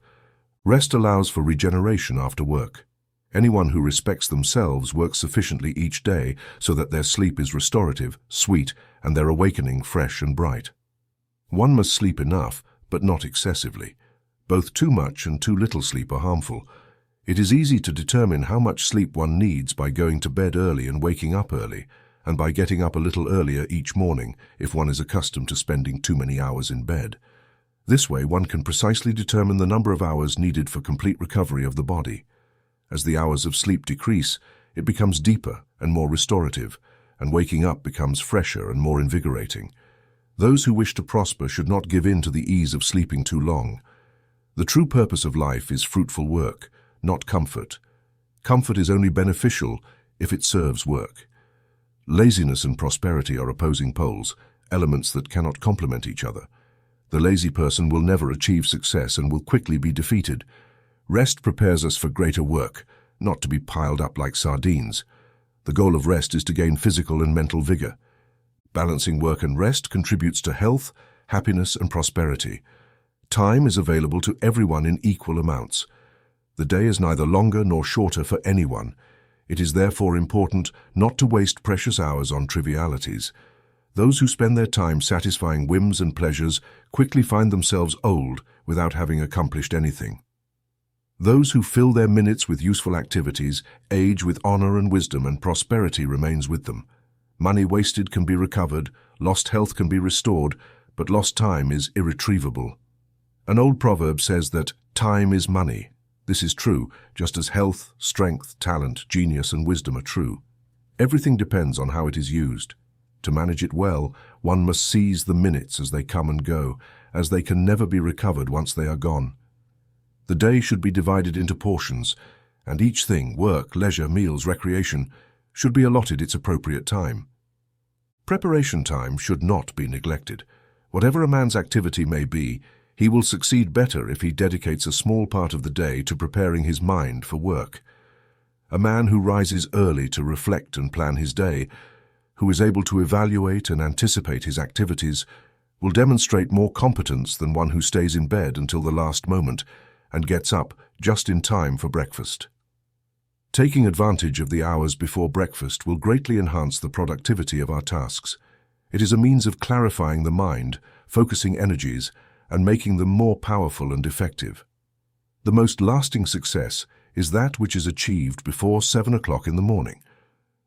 Rest allows for regeneration after work. Anyone who respects themselves works sufficiently each day so that their sleep is restorative, sweet, and their awakening fresh and bright. One must sleep enough, but not excessively. Both too much and too little sleep are harmful. It is easy to determine how much sleep one needs by going to bed early and waking up early, and by getting up a little earlier each morning if one is accustomed to spending too many hours in bed. This way one can precisely determine the number of hours needed for complete recovery of the body. As the hours of sleep decrease, it becomes deeper and more restorative, and waking up becomes fresher and more invigorating. Those who wish to prosper should not give in to the ease of sleeping too long. The true purpose of life is fruitful work, not comfort. Comfort is only beneficial if it serves work. Laziness and prosperity are opposing poles, elements that cannot complement each other. The lazy person will never achieve success and will quickly be defeated. Rest prepares us for greater work, not to be piled up like sardines. The goal of rest is to gain physical and mental vigor. Balancing work and rest contributes to health, happiness, and prosperity. Time is available to everyone in equal amounts. The day is neither longer nor shorter for anyone. It is therefore important not to waste precious hours on trivialities. Those who spend their time satisfying whims and pleasures quickly find themselves old without having accomplished anything. Those who fill their minutes with useful activities age with honor and wisdom, and prosperity remains with them. Money wasted can be recovered, lost health can be restored, but lost time is irretrievable. An old proverb says that time is money. This is true, just as health, strength, talent, genius, and wisdom are true. Everything depends on how it is used. To manage it well, one must seize the minutes as they come and go, as they can never be recovered once they are gone. The day should be divided into portions, and each thing, work, leisure, meals, recreation, should be allotted its appropriate time. Preparation time should not be neglected. Whatever a man's activity may be, he will succeed better if he dedicates a small part of the day to preparing his mind for work. A man who rises early to reflect and plan his day, who is able to evaluate and anticipate his activities, will demonstrate more competence than one who stays in bed until the last moment and gets up just in time for breakfast. Taking advantage of the hours before breakfast will greatly enhance the productivity of our tasks. It is a means of clarifying the mind, focusing energies, and making them more powerful and effective. The most lasting success is that which is achieved before 7 o'clock in the morning.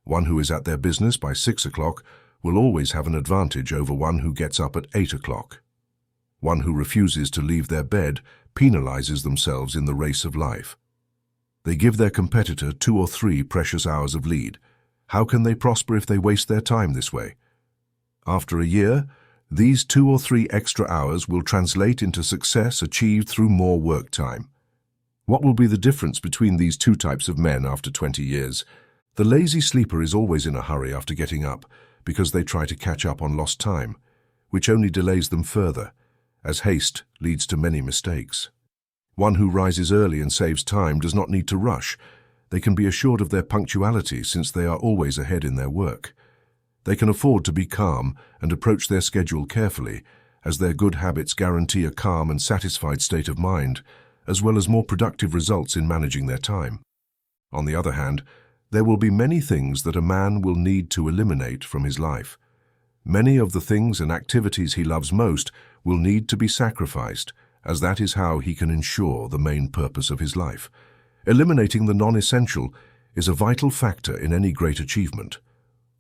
One who is at their business by 6 o'clock will always have an advantage over one who gets up at 8 o'clock. One who refuses to leave their bed penalizes themselves in the race of life. They give their competitor 2 or 3 precious hours of lead. How can they prosper if they waste their time this way? After a year, these 2 or 3 extra hours will translate into success achieved through more work time. What will be the difference between these two types of men after 20 years? The lazy sleeper is always in a hurry after getting up because they try to catch up on lost time, which only delays them further, as haste leads to many mistakes. One who rises early and saves time does not need to rush. They can be assured of their punctuality since they are always ahead in their work. They can afford to be calm and approach their schedule carefully, as their good habits guarantee a calm and satisfied state of mind, as well as more productive results in managing their time. On the other hand, there will be many things that a man will need to eliminate from his life. Many of the things and activities he loves most will need to be sacrificed, as that is how he can ensure the main purpose of his life. Eliminating the non-essential is a vital factor in any great achievement.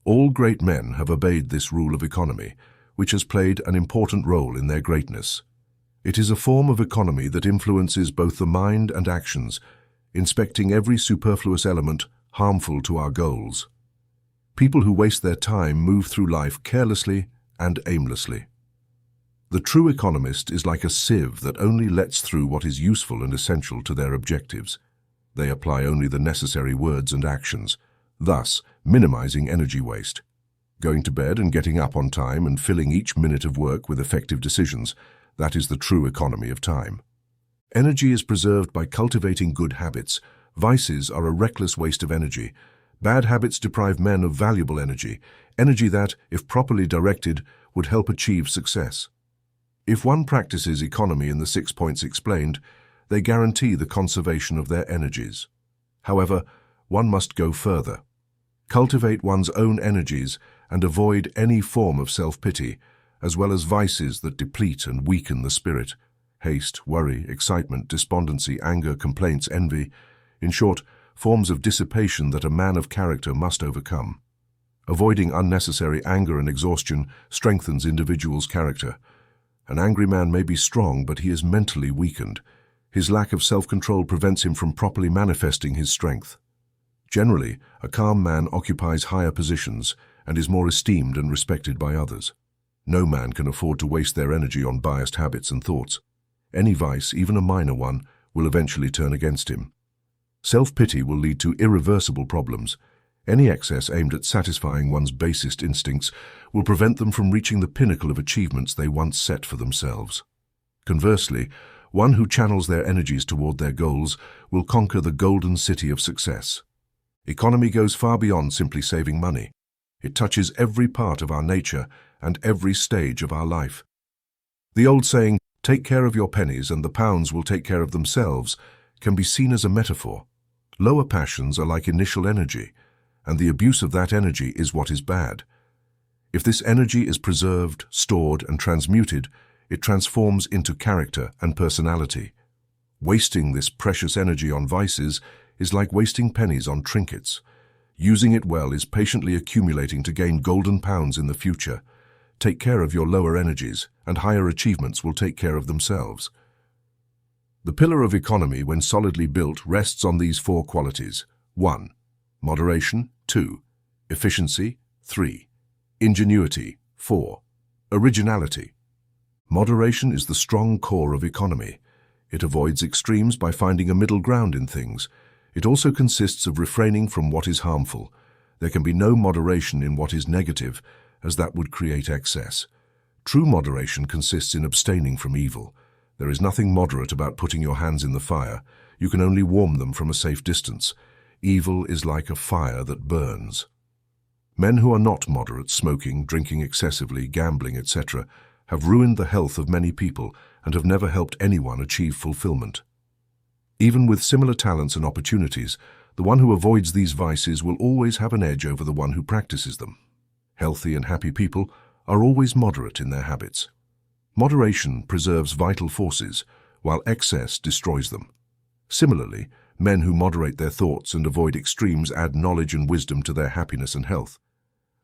All great men have obeyed this rule of economy, which has played an important role in their greatness. It is a form of economy that influences both the mind and actions, inspecting every superfluous element harmful to our goals. People who waste their time move through life carelessly and aimlessly. The true economist is like a sieve that only lets through what is useful and essential to their objectives. They apply only the necessary words and actions, thus minimizing energy waste. Going to bed and getting up on time and filling each minute of work with effective decisions, that is the true economy of time. Energy is preserved by cultivating good habits. Vices are a reckless waste of energy. Bad habits deprive men of valuable energy that, if properly directed, would help achieve success. If one practices economy in the 6 points explained, they guarantee the conservation of their energies. However, one must go further. Cultivate one's own energies and avoid any form of self-pity, as well as vices that deplete and weaken the spirit. Haste, worry, excitement, despondency, anger, complaints, envy. In short, forms of dissipation that a man of character must overcome. Avoiding unnecessary anger and exhaustion strengthens individuals' character. An angry man may be strong, but he is mentally weakened. His lack of self-control prevents him from properly manifesting his strength. Generally, a calm man occupies higher positions and is more esteemed and respected by others. No man can afford to waste their energy on biased habits and thoughts. Any vice, even a minor one, will eventually turn against him. Self-pity will lead to irreversible problems. Any excess aimed at satisfying one's basest instincts will prevent them from reaching the pinnacle of achievements they once set for themselves. Conversely, one who channels their energies toward their goals will conquer the golden city of success. Economy goes far beyond simply saving money. It touches every part of our nature and every stage of our life. The old saying, "Take care of your pennies and the pounds will take care of themselves," can be seen as a metaphor. Lower passions are like initial energy, and the abuse of that energy is what is bad. If this energy is preserved, stored, and transmuted, it transforms into character and personality. Wasting this precious energy on vices is like wasting pennies on trinkets. Using it well is patiently accumulating to gain golden pounds in the future. Take care of your lower energies, and higher achievements will take care of themselves. The pillar of economy, when solidly built, rests on these 4 qualities. 1. Moderation. 2. Efficiency. 3. Ingenuity. 4. Originality. Moderation is the strong core of economy. It avoids extremes by finding a middle ground in things. It also consists of refraining from what is harmful. There can be no moderation in what is negative, as that would create excess. True moderation consists in abstaining from evil. There is nothing moderate about putting your hands in the fire. You can only warm them from a safe distance. Evil is like a fire that burns. Men who are not moderate, smoking, drinking excessively, gambling, etc., have ruined the health of many people and have never helped anyone achieve fulfillment. Even with similar talents and opportunities, The one who avoids these vices will always have an edge over the one who practices them. Healthy and happy people are always moderate in their habits. Moderation preserves vital forces, while excess destroys them. Similarly, men who moderate their thoughts and avoid extremes add knowledge and wisdom to their happiness and health.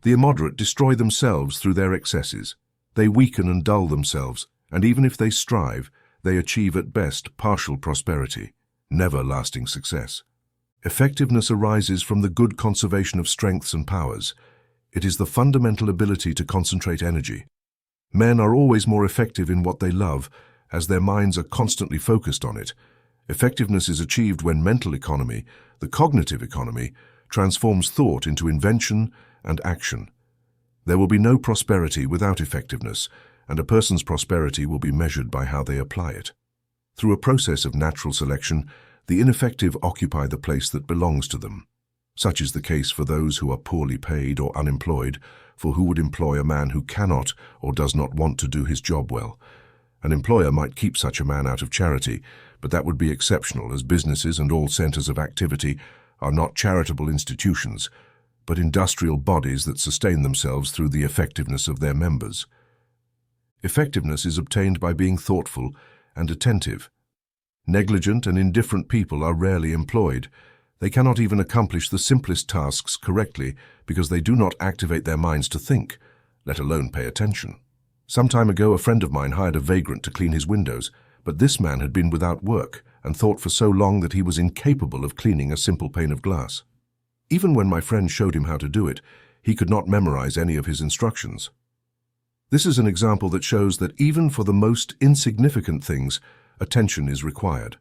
The immoderate destroy themselves through their excesses. They weaken and dull themselves, and even if they strive, they achieve at best partial prosperity, never lasting success. Effectiveness arises from the good conservation of strengths and powers. It is the fundamental ability to concentrate energy. Men are always more effective in what they love, as their minds are constantly focused on it. Effectiveness is achieved when mental economy, the cognitive economy, transforms thought into invention and action. There will be no prosperity without effectiveness, and a person's prosperity will be measured by how they apply it. Through a process of natural selection, the ineffective occupy the place that belongs to them. Such is the case for those who are poorly paid or unemployed, for who would employ a man who cannot or does not want to do his job well? An employer might keep such a man out of charity, but that would be exceptional, as businesses and all centers of activity are not charitable institutions, but industrial bodies that sustain themselves through the effectiveness of their members. Effectiveness is obtained by being thoughtful and attentive. Negligent and indifferent people are rarely employed. They cannot even accomplish the simplest tasks correctly because they do not activate their minds to think, let alone pay attention. Some time ago, a friend of mine hired a vagrant to clean his windows, but this man had been without work and thought for so long that he was incapable of cleaning a simple pane of glass. Even when my friend showed him how to do it, he could not memorize any of his instructions. This is an example that shows that even for the most insignificant things, attention is required.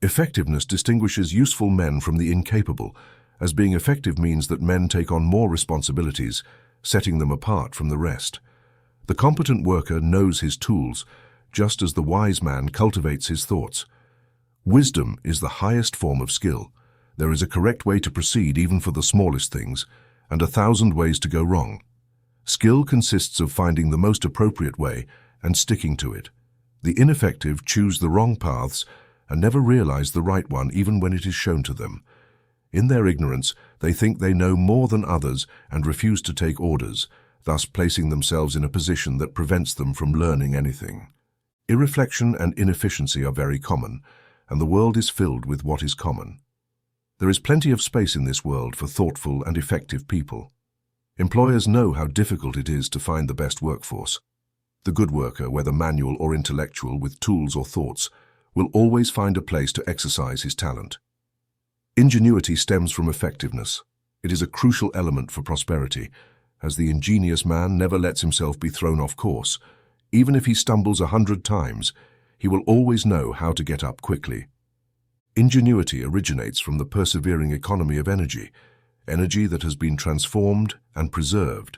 Effectiveness distinguishes useful men from the incapable, as being effective means that men take on more responsibilities, setting them apart from the rest. The competent worker knows his tools, just as the wise man cultivates his thoughts. Wisdom is the highest form of skill. There is a correct way to proceed even for the smallest things, and 1,000 ways to go wrong. Skill consists of finding the most appropriate way and sticking to it. The ineffective choose the wrong paths and never realize the right one even when it is shown to them. In their ignorance, they think they know more than others and refuse to take orders, thus placing themselves in a position that prevents them from learning anything. Irreflection and inefficiency are very common, and the world is filled with what is common. There is plenty of space in this world for thoughtful and effective people. Employers know how difficult it is to find the best workforce. The good worker, whether manual or intellectual, with tools or thoughts, will always find a place to exercise his talent. Ingenuity stems from effectiveness. It is a crucial element for prosperity, as the ingenious man never lets himself be thrown off course. Even if he stumbles 100 times, he will always know how to get up quickly. Ingenuity originates from the persevering economy of energy, energy that has been transformed and preserved.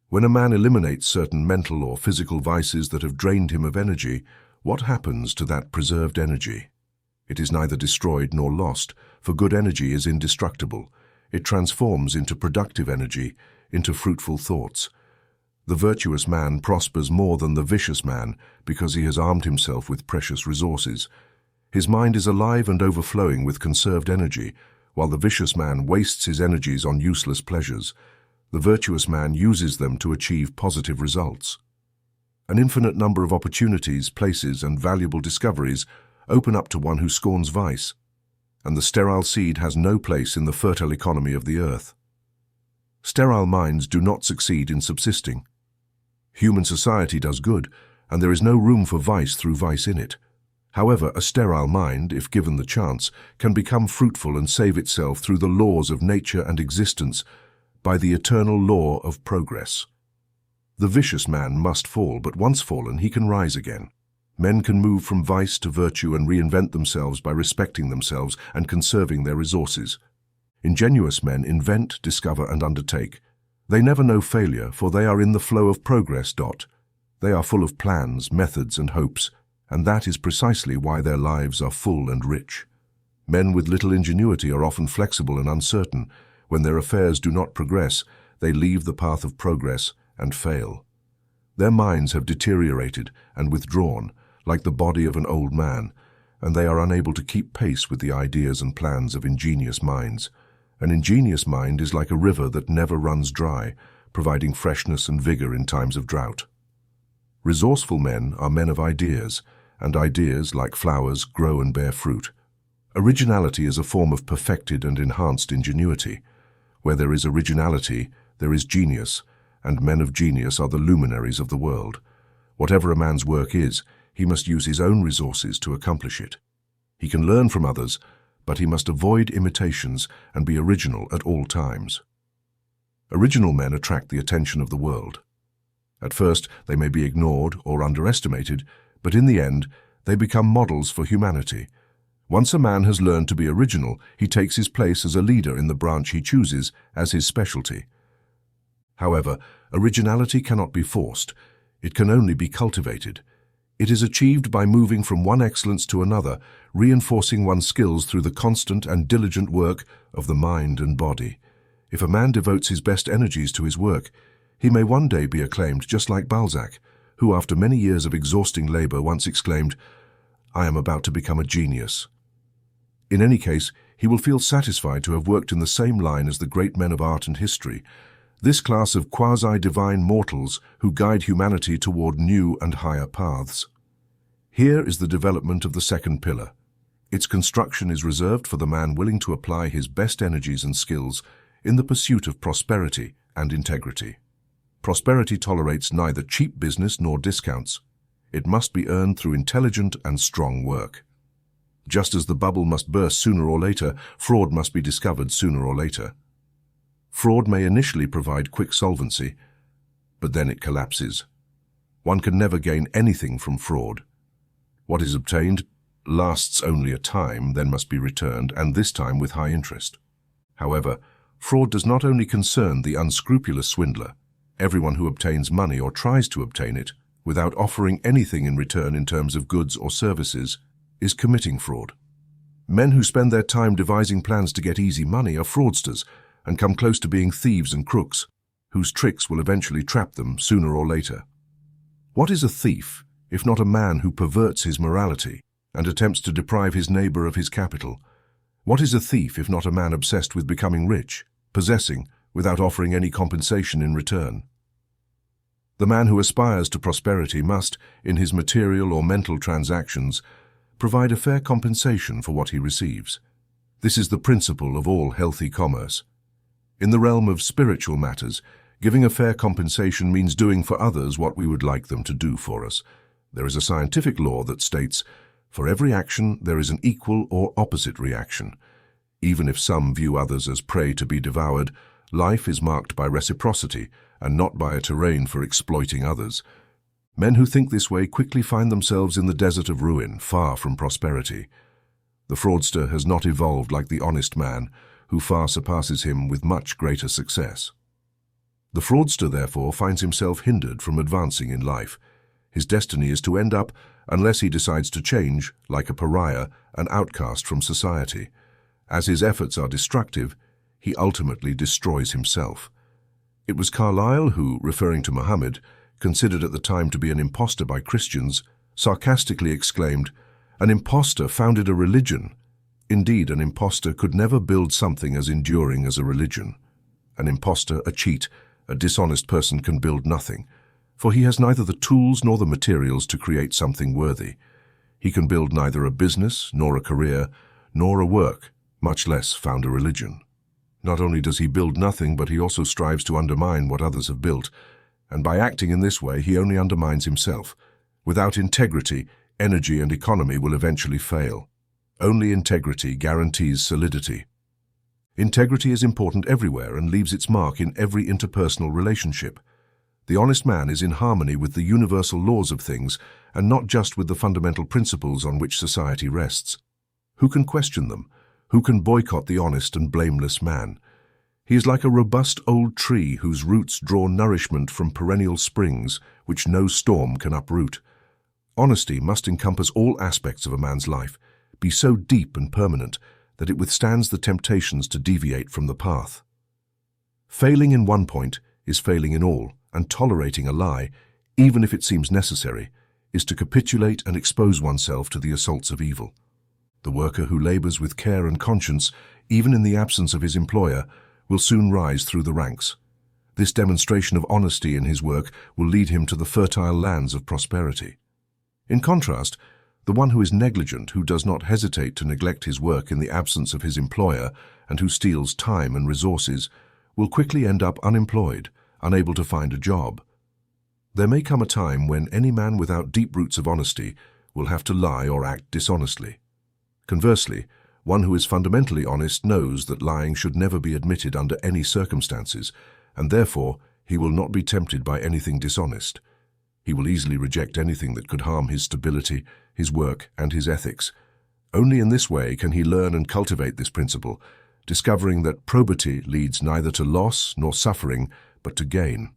When a man eliminates certain mental or physical vices that have drained him of energy, what happens to that preserved energy? It is neither destroyed nor lost, for good energy is indestructible. It transforms into productive energy, into fruitful thoughts. The virtuous man prospers more than the vicious man because he has armed himself with precious resources. His mind is alive and overflowing with conserved energy, while the vicious man wastes his energies on useless pleasures. The virtuous man uses them to achieve positive results. An infinite number of opportunities, places, and valuable discoveries open up to one who scorns vice, and the sterile seed has no place in the fertile economy of the earth. Sterile minds do not succeed in subsisting. Human society does good, and there is no room for vice through vice in it. However, a sterile mind, if given the chance, can become fruitful and save itself through the laws of nature and existence, by the eternal law of progress. The vicious man must fall, but once fallen, he can rise again. Men can move from vice to virtue and reinvent themselves by respecting themselves and conserving their resources. Ingenuous men invent, discover, and undertake. They never know failure, for they are in the flow of progress. They are full of plans, methods, and hopes, and that is precisely why their lives are full and rich. Men with little ingenuity are often flexible and uncertain. When their affairs do not progress, they leave the path of progress and fail. Their minds have deteriorated and withdrawn, like the body of an old man, and they are unable to keep pace with the ideas and plans of ingenious minds. An ingenious mind is like a river that never runs dry, providing freshness and vigor in times of drought. Resourceful men are men of ideas, and ideas, like flowers, grow and bear fruit. Originality is a form of perfected and enhanced ingenuity. Where there is originality, there is genius, and men of genius are the luminaries of the world. Whatever a man's work is, he must use his own resources to accomplish it. He can learn from others, but he must avoid imitations and be original at all times. Original men attract the attention of the world. At first, they may be ignored or underestimated, but in the end, they become models for humanity. Once a man has learned to be original, he takes his place as a leader in the branch he chooses as his specialty. However, originality cannot be forced. It can only be cultivated. It is achieved by moving from one excellence to another, reinforcing one's skills through the constant and diligent work of the mind and body. If a man devotes his best energies to his work, he may one day be acclaimed just like Balzac, who after many years of exhausting labor once exclaimed, "I am about to become a genius." In any case, he will feel satisfied to have worked in the same line as the great men of art and history, this class of quasi-divine mortals who guide humanity toward new and higher paths. Here is the development of the second pillar. Its construction is reserved for the man willing to apply his best energies and skills in the pursuit of prosperity and integrity. Prosperity tolerates neither cheap business nor discounts. It must be earned through intelligent and strong work. Just as the bubble must burst sooner or later, fraud must be discovered sooner or later. Fraud may initially provide quick solvency, but then it collapses. One can never gain anything from fraud. What is obtained lasts only a time, then must be returned, and this time with high interest. However, fraud does not only concern the unscrupulous swindler. Everyone who obtains money or tries to obtain it without offering anything in return in terms of goods or services is committing fraud. Men who spend their time devising plans to get easy money are fraudsters and come close to being thieves and crooks, whose tricks will eventually trap them sooner or later. What is a thief, if not a man who perverts his morality and attempts to deprive his neighbor of his capital? What is a thief, if not a man obsessed with becoming rich, possessing, without offering any compensation in return? The man who aspires to prosperity must, in his material or mental transactions, provide a fair compensation for what he receives. This is the principle of all healthy commerce. In the realm of spiritual matters, giving a fair compensation means doing for others what we would like them to do for us. There is a scientific law that states, for every action there is an equal or opposite reaction. Even if some view others as prey to be devoured, life is marked by reciprocity and not by a terrain for exploiting others. Men who think this way quickly find themselves in the desert of ruin, far from prosperity. The fraudster has not evolved like the honest man, who far surpasses him with much greater success. The fraudster, therefore, finds himself hindered from advancing in life. His destiny is to end up, unless he decides to change, like a pariah, an outcast from society. As his efforts are destructive, he ultimately destroys himself. It was Carlyle who, referring to Muhammad, considered at the time to be an impostor by Christians, sarcastically exclaimed, "An impostor founded a religion." Indeed, an impostor could never build something as enduring as a religion. An impostor, a cheat, a dishonest person can build nothing, for he has neither the tools nor the materials to create something worthy. He can build neither a business, nor a career, nor a work, much less found a religion. Not only does he build nothing, but he also strives to undermine what others have built, and by acting in this way he only undermines himself. Without integrity, energy and economy will eventually fail. Only integrity guarantees solidity. Integrity is important everywhere and leaves its mark in every interpersonal relationship. The honest man is in harmony with the universal laws of things and not just with the fundamental principles on which society rests. Who can question them? Who can boycott the honest and blameless man? He is like a robust old tree whose roots draw nourishment from perennial springs which no storm can uproot. Honesty must encompass all aspects of a man's life, be so deep and permanent that it withstands the temptations to deviate from the path. Failing in one point is failing in all, and tolerating a lie, even if it seems necessary, is to capitulate and expose oneself to the assaults of evil. The worker who labors with care and conscience, even in the absence of his employer, will soon rise through the ranks. This demonstration of honesty in his work will lead him to the fertile lands of prosperity. In contrast, the one who is negligent, who does not hesitate to neglect his work in the absence of his employer, and who steals time and resources, will quickly end up unemployed, unable to find a job. There may come a time when any man without deep roots of honesty will have to lie or act dishonestly. Conversely, one who is fundamentally honest knows that lying should never be admitted under any circumstances, and therefore he will not be tempted by anything dishonest. He will easily reject anything that could harm his stability, his work, and his ethics. Only in this way can he learn and cultivate this principle, discovering that probity leads neither to loss nor suffering, but to gain.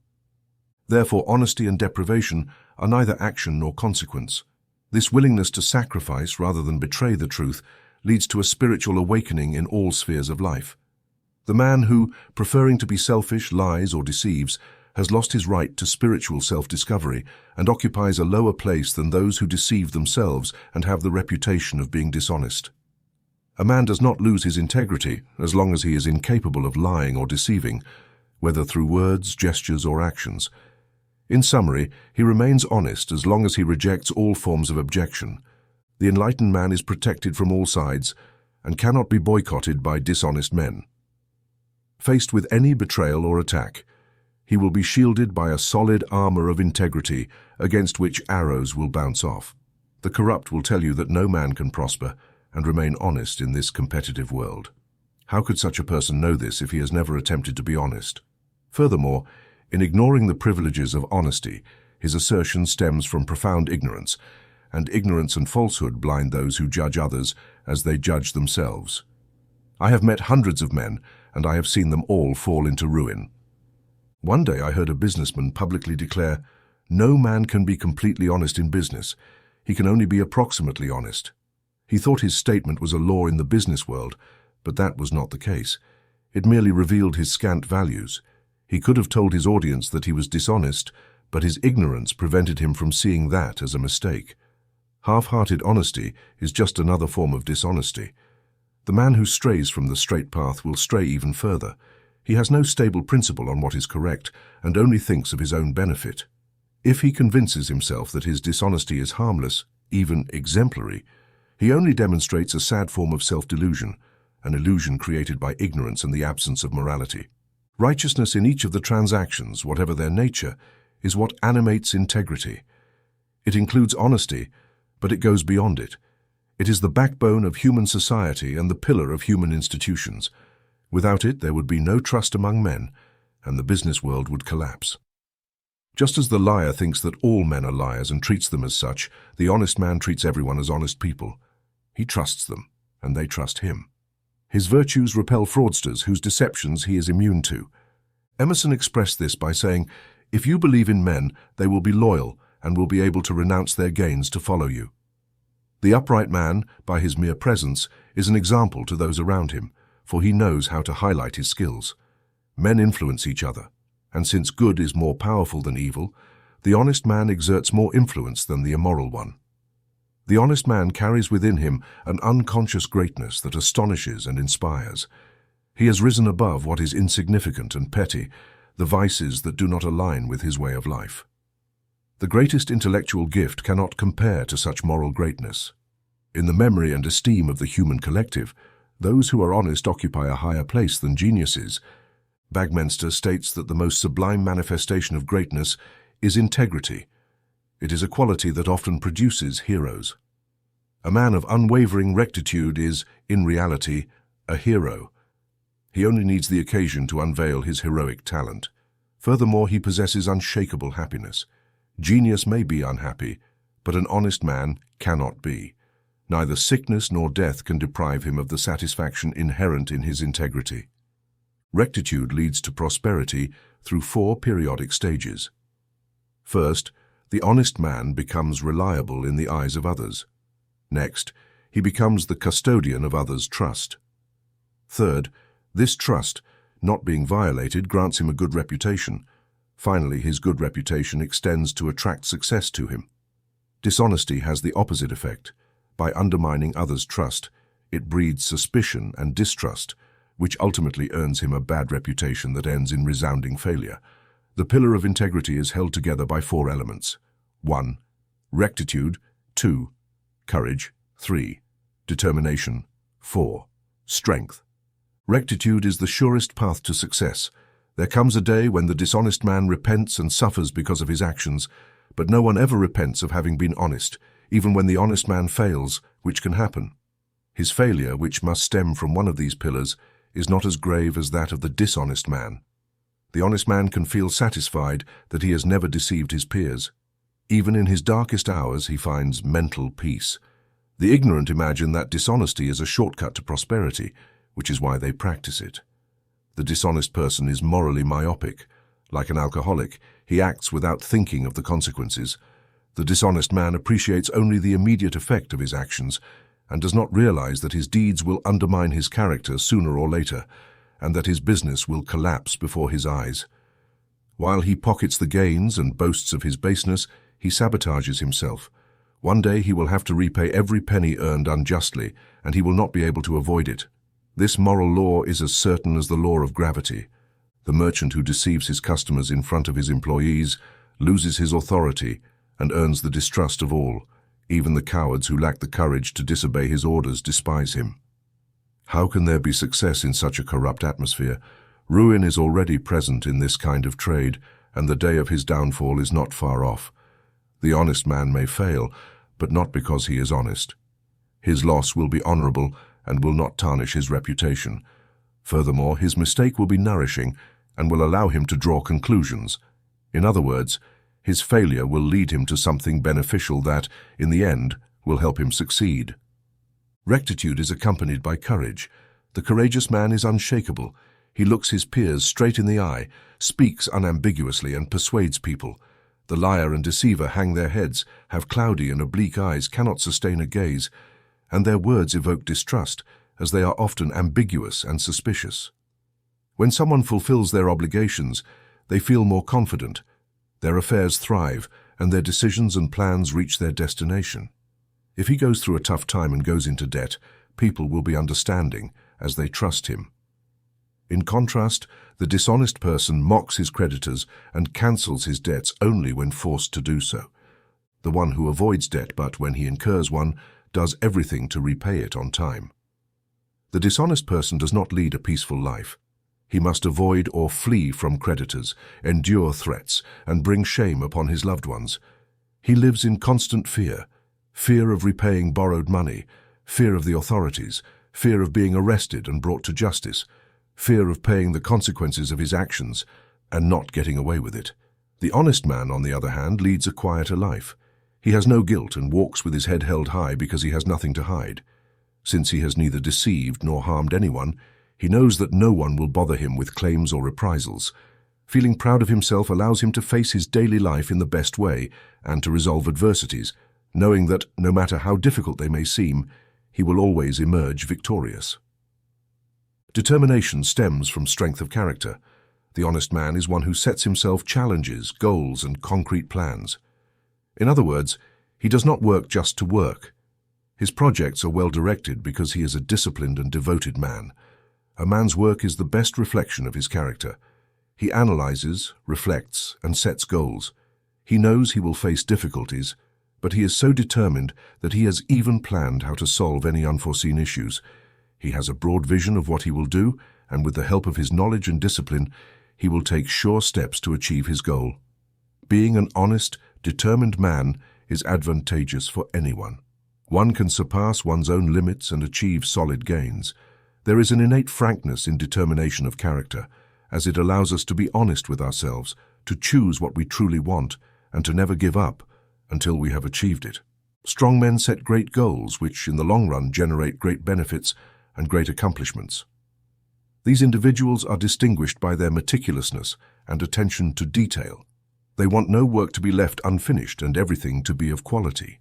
Therefore, honesty and deprivation are neither action nor consequence. This willingness to sacrifice rather than betray the truth leads to a spiritual awakening in all spheres of life. The man who, preferring to be selfish, lies or deceives, has lost his right to spiritual self-discovery and occupies a lower place than those who deceive themselves and have the reputation of being dishonest. A man does not lose his integrity as long as he is incapable of lying or deceiving, whether through words, gestures, or actions. In summary, he remains honest as long as he rejects all forms of objection. The enlightened man is protected from all sides and cannot be boycotted by dishonest men. Faced with any betrayal or attack, he will be shielded by a solid armor of integrity against which arrows will bounce off. The corrupt will tell you that no man can prosper and remain honest in this competitive world. How could such a person know this if he has never attempted to be honest? Furthermore, in ignoring the privileges of honesty, his assertion stems from profound ignorance, and ignorance and falsehood blind those who judge others as they judge themselves. I have met hundreds of men, and I have seen them all fall into ruin. One day I heard a businessman publicly declare, "No man can be completely honest in business. He can only be approximately honest." He thought his statement was a law in the business world, but that was not the case. It merely revealed his scant values. He could have told his audience that he was dishonest, but his ignorance prevented him from seeing that as a mistake. Half-hearted honesty is just another form of dishonesty. The man who strays from the straight path will stray even further. He has no stable principle on what is correct and only thinks of his own benefit. If he convinces himself that his dishonesty is harmless, even exemplary, he only demonstrates a sad form of self-delusion, an illusion created by ignorance and the absence of morality. Righteousness in each of the transactions, whatever their nature, is what animates integrity. It includes honesty, but it goes beyond it. It is the backbone of human society and the pillar of human institutions. Without it, there would be no trust among men, and the business world would collapse. Just as the liar thinks that all men are liars and treats them as such, the honest man treats everyone as honest people. He trusts them, and they trust him. His virtues repel fraudsters whose deceptions he is immune to. Emerson expressed this by saying, "If you believe in men, they will be loyal and will be able to renounce their gains to follow you." The upright man, by his mere presence, is an example to those around him, for he knows how to highlight his skills. Men influence each other, and since good is more powerful than evil, the honest man exerts more influence than the immoral one. The honest man carries within him an unconscious greatness that astonishes and inspires. He has risen above what is insignificant and petty, the vices that do not align with his way of life. The greatest intellectual gift cannot compare to such moral greatness. In the memory and esteem of the human collective, those who are honest occupy a higher place than geniuses. Bagminster states that the most sublime manifestation of greatness is integrity. It is a quality that often produces heroes. A man of unwavering rectitude is, in reality, a hero. He only needs the occasion to unveil his heroic talent. Furthermore, he possesses unshakable happiness. Genius may be unhappy, but an honest man cannot be. Neither sickness nor death can deprive him of the satisfaction inherent in his integrity. Rectitude leads to prosperity through 4 periodic stages. First, the honest man becomes reliable in the eyes of others. Next, he becomes the custodian of others' trust. Third, this trust, not being violated, grants him a good reputation. Finally, his good reputation extends to attract success to him. Dishonesty has the opposite effect. By undermining others' trust, it breeds suspicion and distrust, which ultimately earns him a bad reputation that ends in resounding failure. The pillar of integrity is held together by 4 elements. 1. Rectitude. 2. Courage. 3. Determination. 4. Strength. Rectitude is the surest path to success. There comes a day when the dishonest man repents and suffers because of his actions, but no one ever repents of having been honest, even when the honest man fails, which can happen. His failure, which must stem from one of these pillars, is not as grave as that of the dishonest man. The honest man can feel satisfied that he has never deceived his peers. Even in his darkest hours, he finds mental peace. The ignorant imagine that dishonesty is a shortcut to prosperity, which is why they practice it. The dishonest person is morally myopic. Like an alcoholic, he acts without thinking of the consequences. The dishonest man appreciates only the immediate effect of his actions and does not realize that his deeds will undermine his character sooner or later, and that his business will collapse before his eyes. While he pockets the gains and boasts of his baseness, he sabotages himself. One day he will have to repay every penny earned unjustly, and he will not be able to avoid it. This moral law is as certain as the law of gravity. The merchant who deceives his customers in front of his employees loses his authority and earns the distrust of all. Even the cowards who lack the courage to disobey his orders despise him. How can there be success in such a corrupt atmosphere? Ruin is already present in this kind of trade, and the day of his downfall is not far off. The honest man may fail, but not because he is honest. His loss will be honorable and will not tarnish his reputation. Furthermore, his mistake will be nourishing and will allow him to draw conclusions. In other words, his failure will lead him to something beneficial that, in the end, will help him succeed. Rectitude is accompanied by courage. The courageous man is unshakable. He looks his peers straight in the eye, speaks unambiguously, and persuades people. The liar and deceiver hang their heads, have cloudy and oblique eyes, cannot sustain a gaze, and their words evoke distrust, as they are often ambiguous and suspicious. When someone fulfills their obligations, they feel more confident. Their affairs thrive, and their decisions and plans reach their destination. If he goes through a tough time and goes into debt, people will be understanding, as they trust him. In contrast, the dishonest person mocks his creditors and cancels his debts only when forced to do so. The one who avoids debt, but when he incurs one, does everything to repay it on time. The dishonest person does not lead a peaceful life. He must avoid or flee from creditors, endure threats, and bring shame upon his loved ones. He lives in constant fear of repaying borrowed money, fear of the authorities, fear of being arrested and brought to justice, fear of paying the consequences of his actions and not getting away with it. The honest man, on the other hand, leads a quieter life. He has no guilt and walks with his head held high because he has nothing to hide. Since he has neither deceived nor harmed anyone, he knows that no one will bother him with claims or reprisals. Feeling proud of himself allows him to face his daily life in the best way and to resolve adversities, knowing that, no matter how difficult they may seem, he will always emerge victorious. Determination stems from strength of character. The honest man is one who sets himself challenges, goals, and concrete plans. In other words, he does not work just to work. His projects are well directed because he is a disciplined and devoted man. A man's work is the best reflection of his character. He analyzes, reflects, and sets goals. He knows he will face difficulties, but he is so determined that he has even planned how to solve any unforeseen issues. He has a broad vision of what he will do, and with the help of his knowledge and discipline, he will take sure steps to achieve his goal. Being an honest, determined man is advantageous for anyone. One can surpass one's own limits and achieve solid gains. There is an innate frankness in determination of character, as it allows us to be honest with ourselves, to choose what we truly want, and to never give up until we have achieved it. Strong men set great goals, which in the long run generate great benefits and great accomplishments. These individuals are distinguished by their meticulousness and attention to detail. They want no work to be left unfinished and everything to be of quality.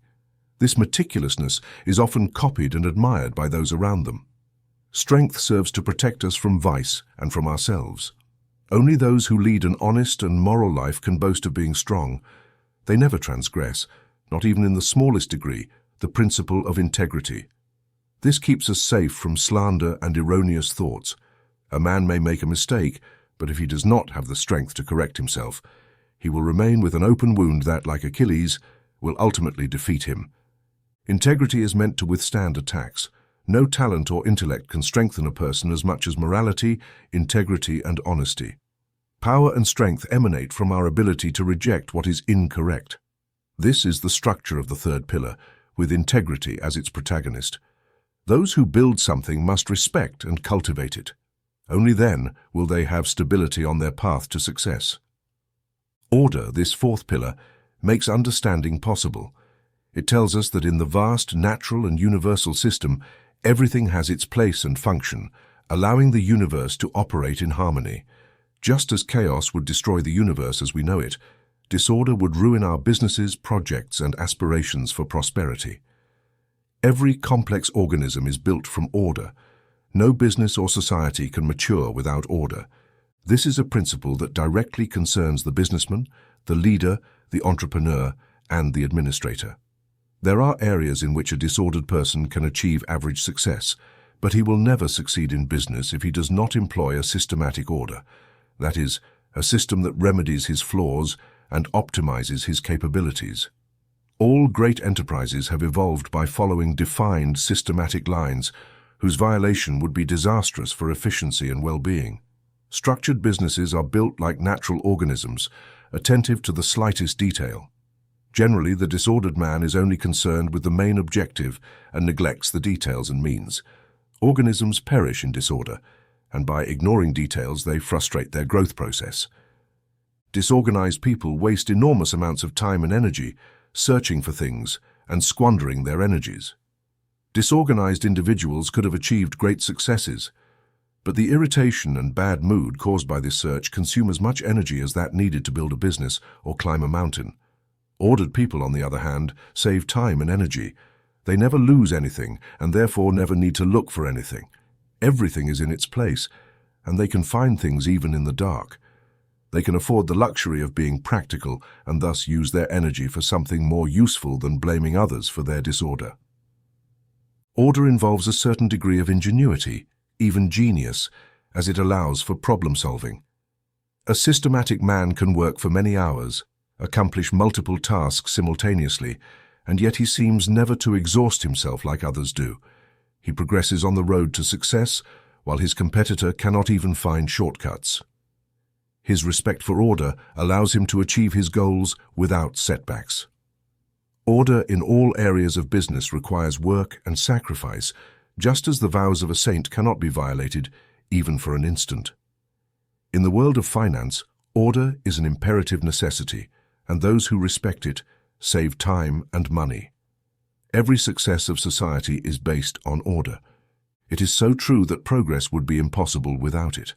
This meticulousness is often copied and admired by those around them. Strength serves to protect us from vice and from ourselves. Only those who lead an honest and moral life can boast of being strong. They never transgress, not even in the smallest degree, the principle of integrity. This keeps us safe from slander and erroneous thoughts. A man may make a mistake, but if he does not have the strength to correct himself, he will remain with an open wound that, like Achilles, will ultimately defeat him. Integrity is meant to withstand attacks. No talent or intellect can strengthen a person as much as morality, integrity, and honesty. Power and strength emanate from our ability to reject what is incorrect. This is the structure of the third pillar, with integrity as its protagonist. Those who build something must respect and cultivate it. Only then will they have stability on their path to success. Order, this fourth pillar, makes understanding possible. It tells us that in the vast, natural and universal system, everything has its place and function, allowing the universe to operate in harmony. Just as chaos would destroy the universe as we know it, disorder would ruin our businesses, projects, and aspirations for prosperity. Every complex organism is built from order. No business or society can mature without order. This is a principle that directly concerns the businessman, the leader, the entrepreneur, and the administrator. There are areas in which a disordered person can achieve average success, but he will never succeed in business if he does not employ a systematic order. That is, a system that remedies his flaws and optimizes his capabilities. All great enterprises have evolved by following defined, systematic lines, whose violation would be disastrous for efficiency and well-being. Structured businesses are built like natural organisms, attentive to the slightest detail. Generally, the disordered man is only concerned with the main objective and neglects the details and means. Organisms perish in disorder, and by ignoring details, they frustrate their growth process. Disorganized people waste enormous amounts of time and energy searching for things and squandering their energies. Disorganized individuals could have achieved great successes, but the irritation and bad mood caused by this search consume as much energy as that needed to build a business or climb a mountain. Ordered people, on the other hand, save time and energy. They never lose anything and therefore never need to look for anything. Everything is in its place, and they can find things even in the dark. They can afford the luxury of being practical and thus use their energy for something more useful than blaming others for their disorder. Order involves a certain degree of ingenuity, even genius, as it allows for problem solving. A systematic man can work for many hours, accomplish multiple tasks simultaneously, and yet he seems never to exhaust himself like others do. He progresses on the road to success, while his competitor cannot even find shortcuts. His respect for order allows him to achieve his goals without setbacks. Order in all areas of business requires work and sacrifice, just as the vows of a saint cannot be violated, even for an instant. In the world of finance, order is an imperative necessity, and those who respect it save time and money. Every success of society is based on order. It is so true that progress would be impossible without it.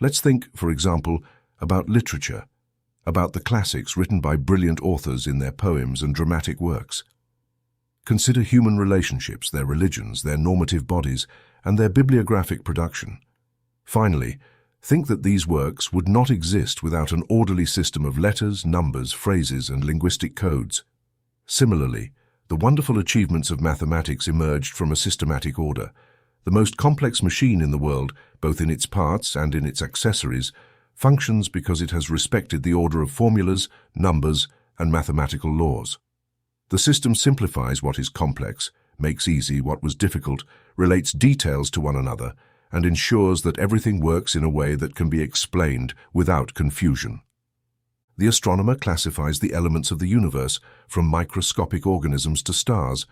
Let's think, for example, about literature, about the classics written by brilliant authors in their poems and dramatic works. Consider human relationships, their religions, their normative bodies, and their bibliographic production. Finally, think that these works would not exist without an orderly system of letters, numbers, phrases, and linguistic codes. Similarly, the wonderful achievements of mathematics emerged from a systematic order. The most complex machine in the world, both in its parts and in its accessories, functions because it has respected the order of formulas, numbers, and mathematical laws. The system simplifies what is complex, makes easy what was difficult, relates details to one another, and ensures that everything works in a way that can be explained without confusion. The astronomer classifies the elements of the universe, from microscopic organisms to stars.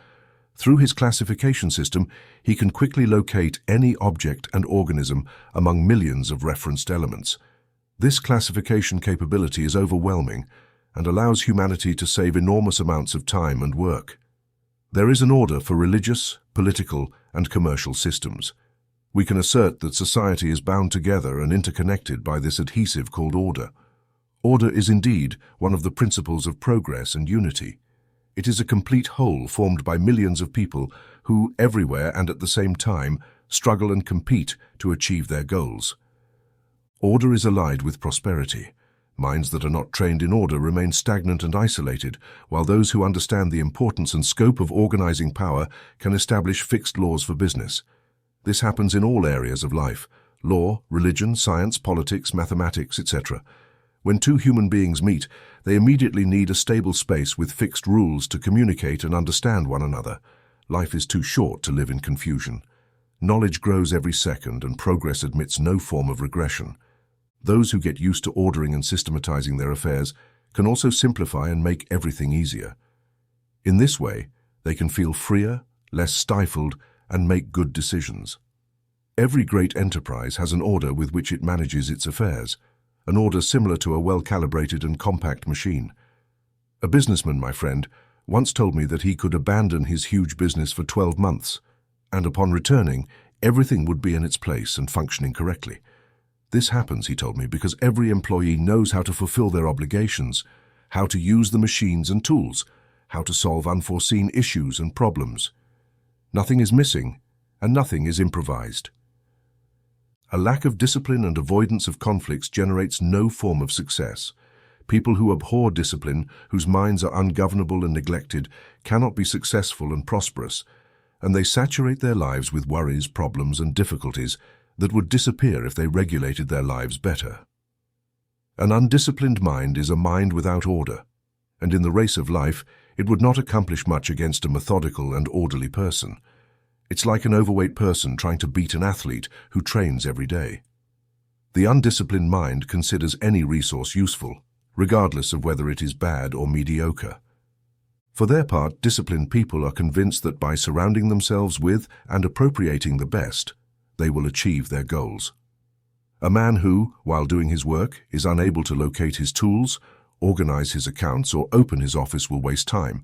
Through his classification system, he can quickly locate any object and organism among millions of referenced elements. This classification capability is overwhelming and allows humanity to save enormous amounts of time and work. There is an order for religious, political, and commercial systems. We can assert that society is bound together and interconnected by this adhesive called order. Order is indeed one of the principles of progress and unity. It is a complete whole formed by millions of people who, everywhere and at the same time, struggle and compete to achieve their goals. Order is allied with prosperity. Minds that are not trained in order remain stagnant and isolated, while those who understand the importance and scope of organizing power can establish fixed laws for business. This happens in all areas of life: law, religion, science, politics, mathematics, etc. When two human beings meet, they immediately need a stable space with fixed rules to communicate and understand one another. Life is too short to live in confusion. Knowledge grows every second, and progress admits no form of regression. Those who get used to ordering and systematizing their affairs can also simplify and make everything easier. In this way, they can feel freer, less stifled, and make good decisions. Every great enterprise has an order with which it manages its affairs, an order similar to a well-calibrated and compact machine. A businessman, my friend, once told me that he could abandon his huge business for 12 months, and upon returning, everything would be in its place and functioning correctly. This happens, he told me, because every employee knows how to fulfill their obligations, how to use the machines and tools, how to solve unforeseen issues and problems. Nothing is missing, and nothing is improvised. A lack of discipline and avoidance of conflicts generates no form of success. People who abhor discipline, whose minds are ungovernable and neglected, cannot be successful and prosperous, and they saturate their lives with worries, problems, and difficulties that would disappear if they regulated their lives better. An undisciplined mind is a mind without order, and in the race of life, it would not accomplish much against a methodical and orderly person. It's like an overweight person trying to beat an athlete who trains every day. The undisciplined mind considers any resource useful, regardless of whether it is bad or mediocre. For their part, disciplined people are convinced that by surrounding themselves with and appropriating the best, they will achieve their goals. A man who, while doing his work, is unable to locate his tools, organize his accounts, or open his office will waste time,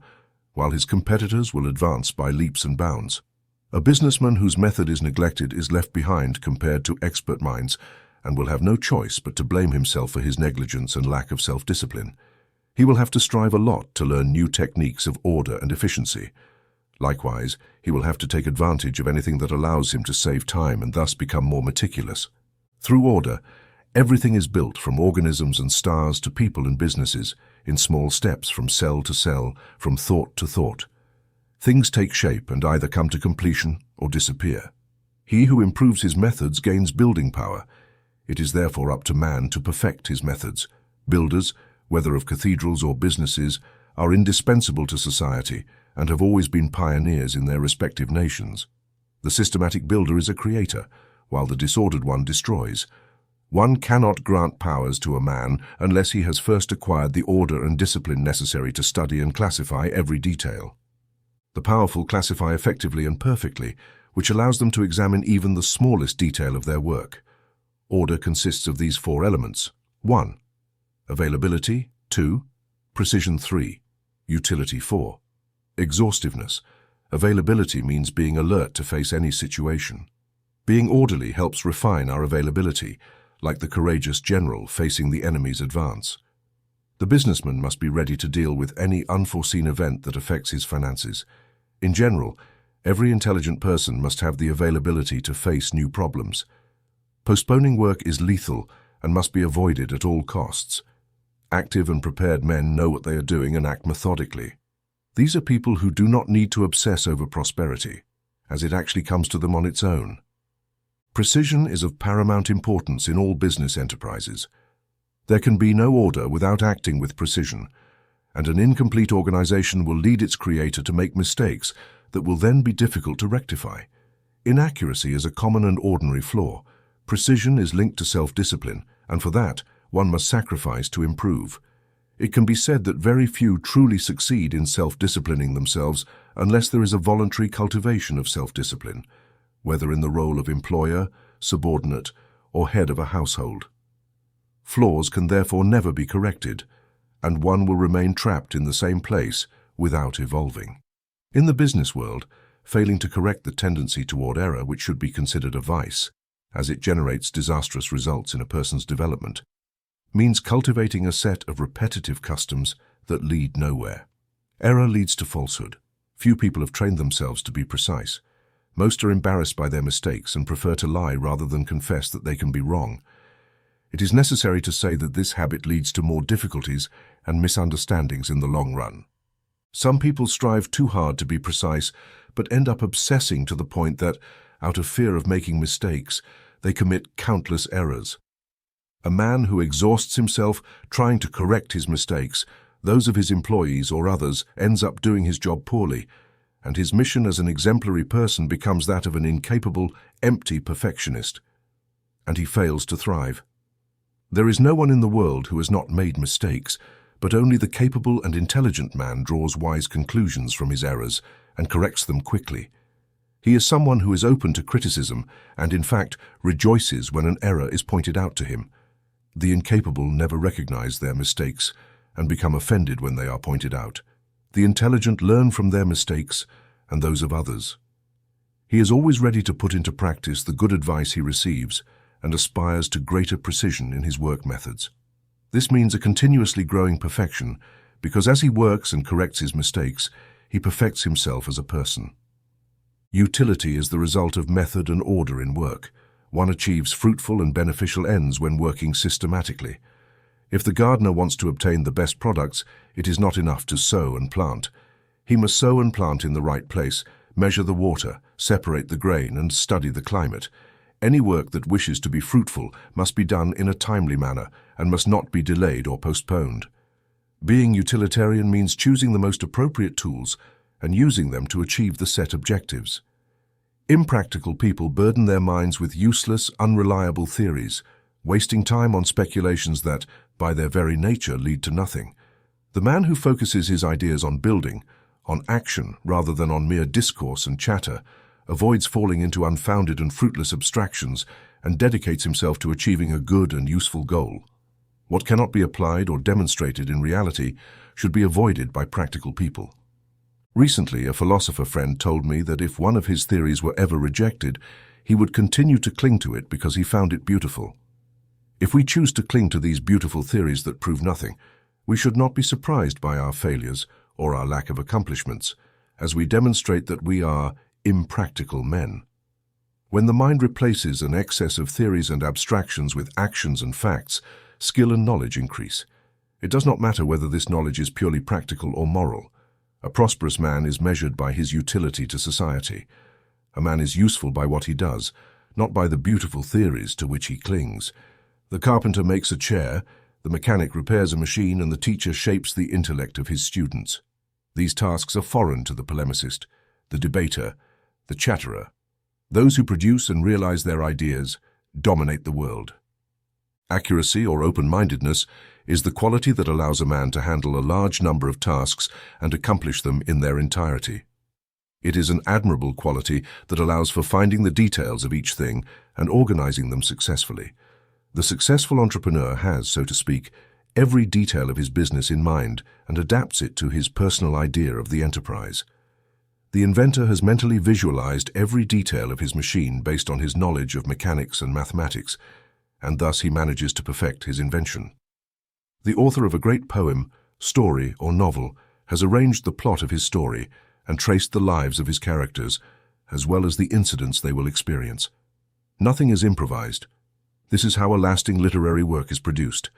while his competitors will advance by leaps and bounds. A businessman whose method is neglected is left behind compared to expert minds and will have no choice but to blame himself for his negligence and lack of self-discipline. He will have to strive a lot to learn new techniques of order and efficiency. Likewise, he will have to take advantage of anything that allows him to save time and thus become more meticulous. Through order, everything is built, from organisms and stars to people and businesses, in small steps from cell to cell, from thought to thought. Things take shape and either come to completion or disappear. He who improves his methods gains building power. It is therefore up to man to perfect his methods. Builders, whether of cathedrals or businesses, are indispensable to society and have always been pioneers in their respective nations. The systematic builder is a creator, while the disordered one destroys. One cannot grant powers to a man unless he has first acquired the order and discipline necessary to study and classify every detail. The powerful classify effectively and perfectly, which allows them to examine even the smallest detail of their work. Order consists of these 4 elements. 1. Availability. 2. Precision. 3. Utility. 4. Exhaustiveness. Availability means being alert to face any situation. Being orderly helps refine our availability, like the courageous general facing the enemy's advance. The businessman must be ready to deal with any unforeseen event that affects his finances. In general, every intelligent person must have the availability to face new problems. Postponing work is lethal and must be avoided at all costs. Active and prepared men know what they are doing and act methodically. These are people who do not need to obsess over prosperity, as it actually comes to them on its own. Precision is of paramount importance in all business enterprises. There can be no order without acting with precision, and an incomplete organization will lead its creator to make mistakes that will then be difficult to rectify. Inaccuracy is a common and ordinary flaw. Precision is linked to self-discipline, and for that, one must sacrifice to improve. It can be said that very few truly succeed in self-disciplining themselves unless there is a voluntary cultivation of self-discipline, whether in the role of employer, subordinate, or head of a household. Flaws can therefore never be corrected, and one will remain trapped in the same place without evolving. In the business world, failing to correct the tendency toward error, which should be considered a vice, as it generates disastrous results in a person's development, means cultivating a set of repetitive customs that lead nowhere. Error leads to falsehood. Few people have trained themselves to be precise. Most are embarrassed by their mistakes and prefer to lie rather than confess that they can be wrong. It is necessary to say that this habit leads to more difficulties and misunderstandings in the long run. Some people strive too hard to be precise, but end up obsessing to the point that, out of fear of making mistakes, they commit countless errors. A man who exhausts himself trying to correct his mistakes, those of his employees or others, ends up doing his job poorly, and his mission as an exemplary person becomes that of an incapable, empty perfectionist, and he fails to thrive. There is no one in the world who has not made mistakes, but only the capable and intelligent man draws wise conclusions from his errors and corrects them quickly. He is someone who is open to criticism and, in fact, rejoices when an error is pointed out to him. The incapable never recognize their mistakes and become offended when they are pointed out. The intelligent learn from their mistakes and those of others. He is always ready to put into practice the good advice he receives and aspires to greater precision in his work methods. This means a continuously growing perfection, because as he works and corrects his mistakes, he perfects himself as a person. Utility is the result of method and order in work. One achieves fruitful and beneficial ends when working systematically. If the gardener wants to obtain the best products, it is not enough to sow and plant. He must sow and plant in the right place, measure the water, separate the grain, and study the climate. Any work that wishes to be fruitful must be done in a timely manner and must not be delayed or postponed. Being utilitarian means choosing the most appropriate tools and using them to achieve the set objectives. Impractical people burden their minds with useless, unreliable theories, wasting time on speculations that, by their very nature, lead to nothing. The man who focuses his ideas on building, on action rather than on mere discourse and chatter, avoids falling into unfounded and fruitless abstractions, and dedicates himself to achieving a good and useful goal. What cannot be applied or demonstrated in reality should be avoided by practical people. Recently, a philosopher friend told me that if one of his theories were ever rejected, he would continue to cling to it because he found it beautiful. If we choose to cling to these beautiful theories that prove nothing, we should not be surprised by our failures or our lack of accomplishments, as we demonstrate that we are impractical men. When the mind replaces an excess of theories and abstractions with actions and facts, skill and knowledge increase. It does not matter whether this knowledge is purely practical or moral. A prosperous man is measured by his utility to society. A man is useful by what he does, not by the beautiful theories to which he clings. The carpenter makes a chair, the mechanic repairs a machine, and the teacher shapes the intellect of his students. These tasks are foreign to the polemicist, the debater, the chatterer. Those who produce and realize their ideas dominate the world. Accuracy or open-mindedness is the quality that allows a man to handle a large number of tasks and accomplish them in their entirety. It is an admirable quality that allows for finding the details of each thing and organizing them successfully. The successful entrepreneur has, so to speak, every detail of his business in mind and adapts it to his personal idea of the enterprise. The inventor has mentally visualized every detail of his machine based on his knowledge of mechanics and mathematics, and thus he manages to perfect his invention. The author of a great poem, story, or novel has arranged the plot of his story and traced the lives of his characters, as well as the incidents they will experience. Nothing is improvised. This is how a lasting literary work is produced.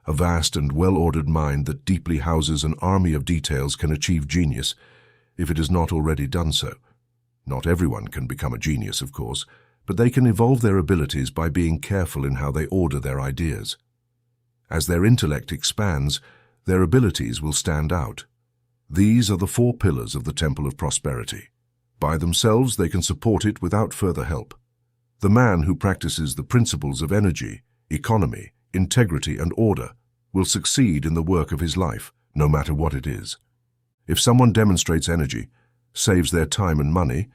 A vast and well-ordered mind that deeply houses an army of details can achieve genius, if it has not already done so. Not everyone can become a genius, of course, but they can evolve their abilities by being careful in how they order their ideas. As their intellect expands, their abilities will stand out. These are the 4 pillars of the Temple of Prosperity. By themselves, they can support it without further help. The man who practices the principles of energy, economy, integrity, and order will succeed in the work of his life, no matter what it is. If someone demonstrates energy, saves their time and money,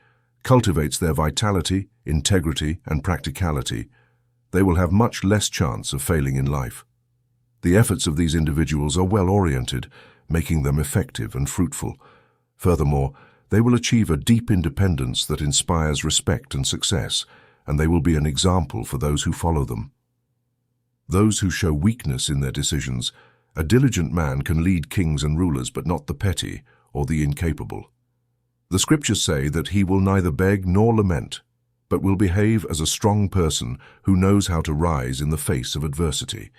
cultivates their vitality, integrity, and practicality, they will have much less chance of failing in life. The efforts of these individuals are well-oriented, making them effective and fruitful. Furthermore, they will achieve a deep independence that inspires respect and success, and they will be an example for those who follow them. Those who show weakness in their decisions, a diligent man can lead kings and rulers, but not the petty or the incapable. The scriptures say that he will neither beg nor lament. but will behave as a strong person who knows how to rise in the face of adversity.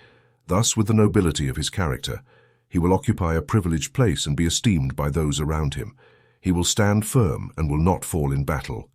Thus, with the nobility of his character, he will occupy a privileged place and be esteemed by those around him. He will stand firm and will not fall in battle.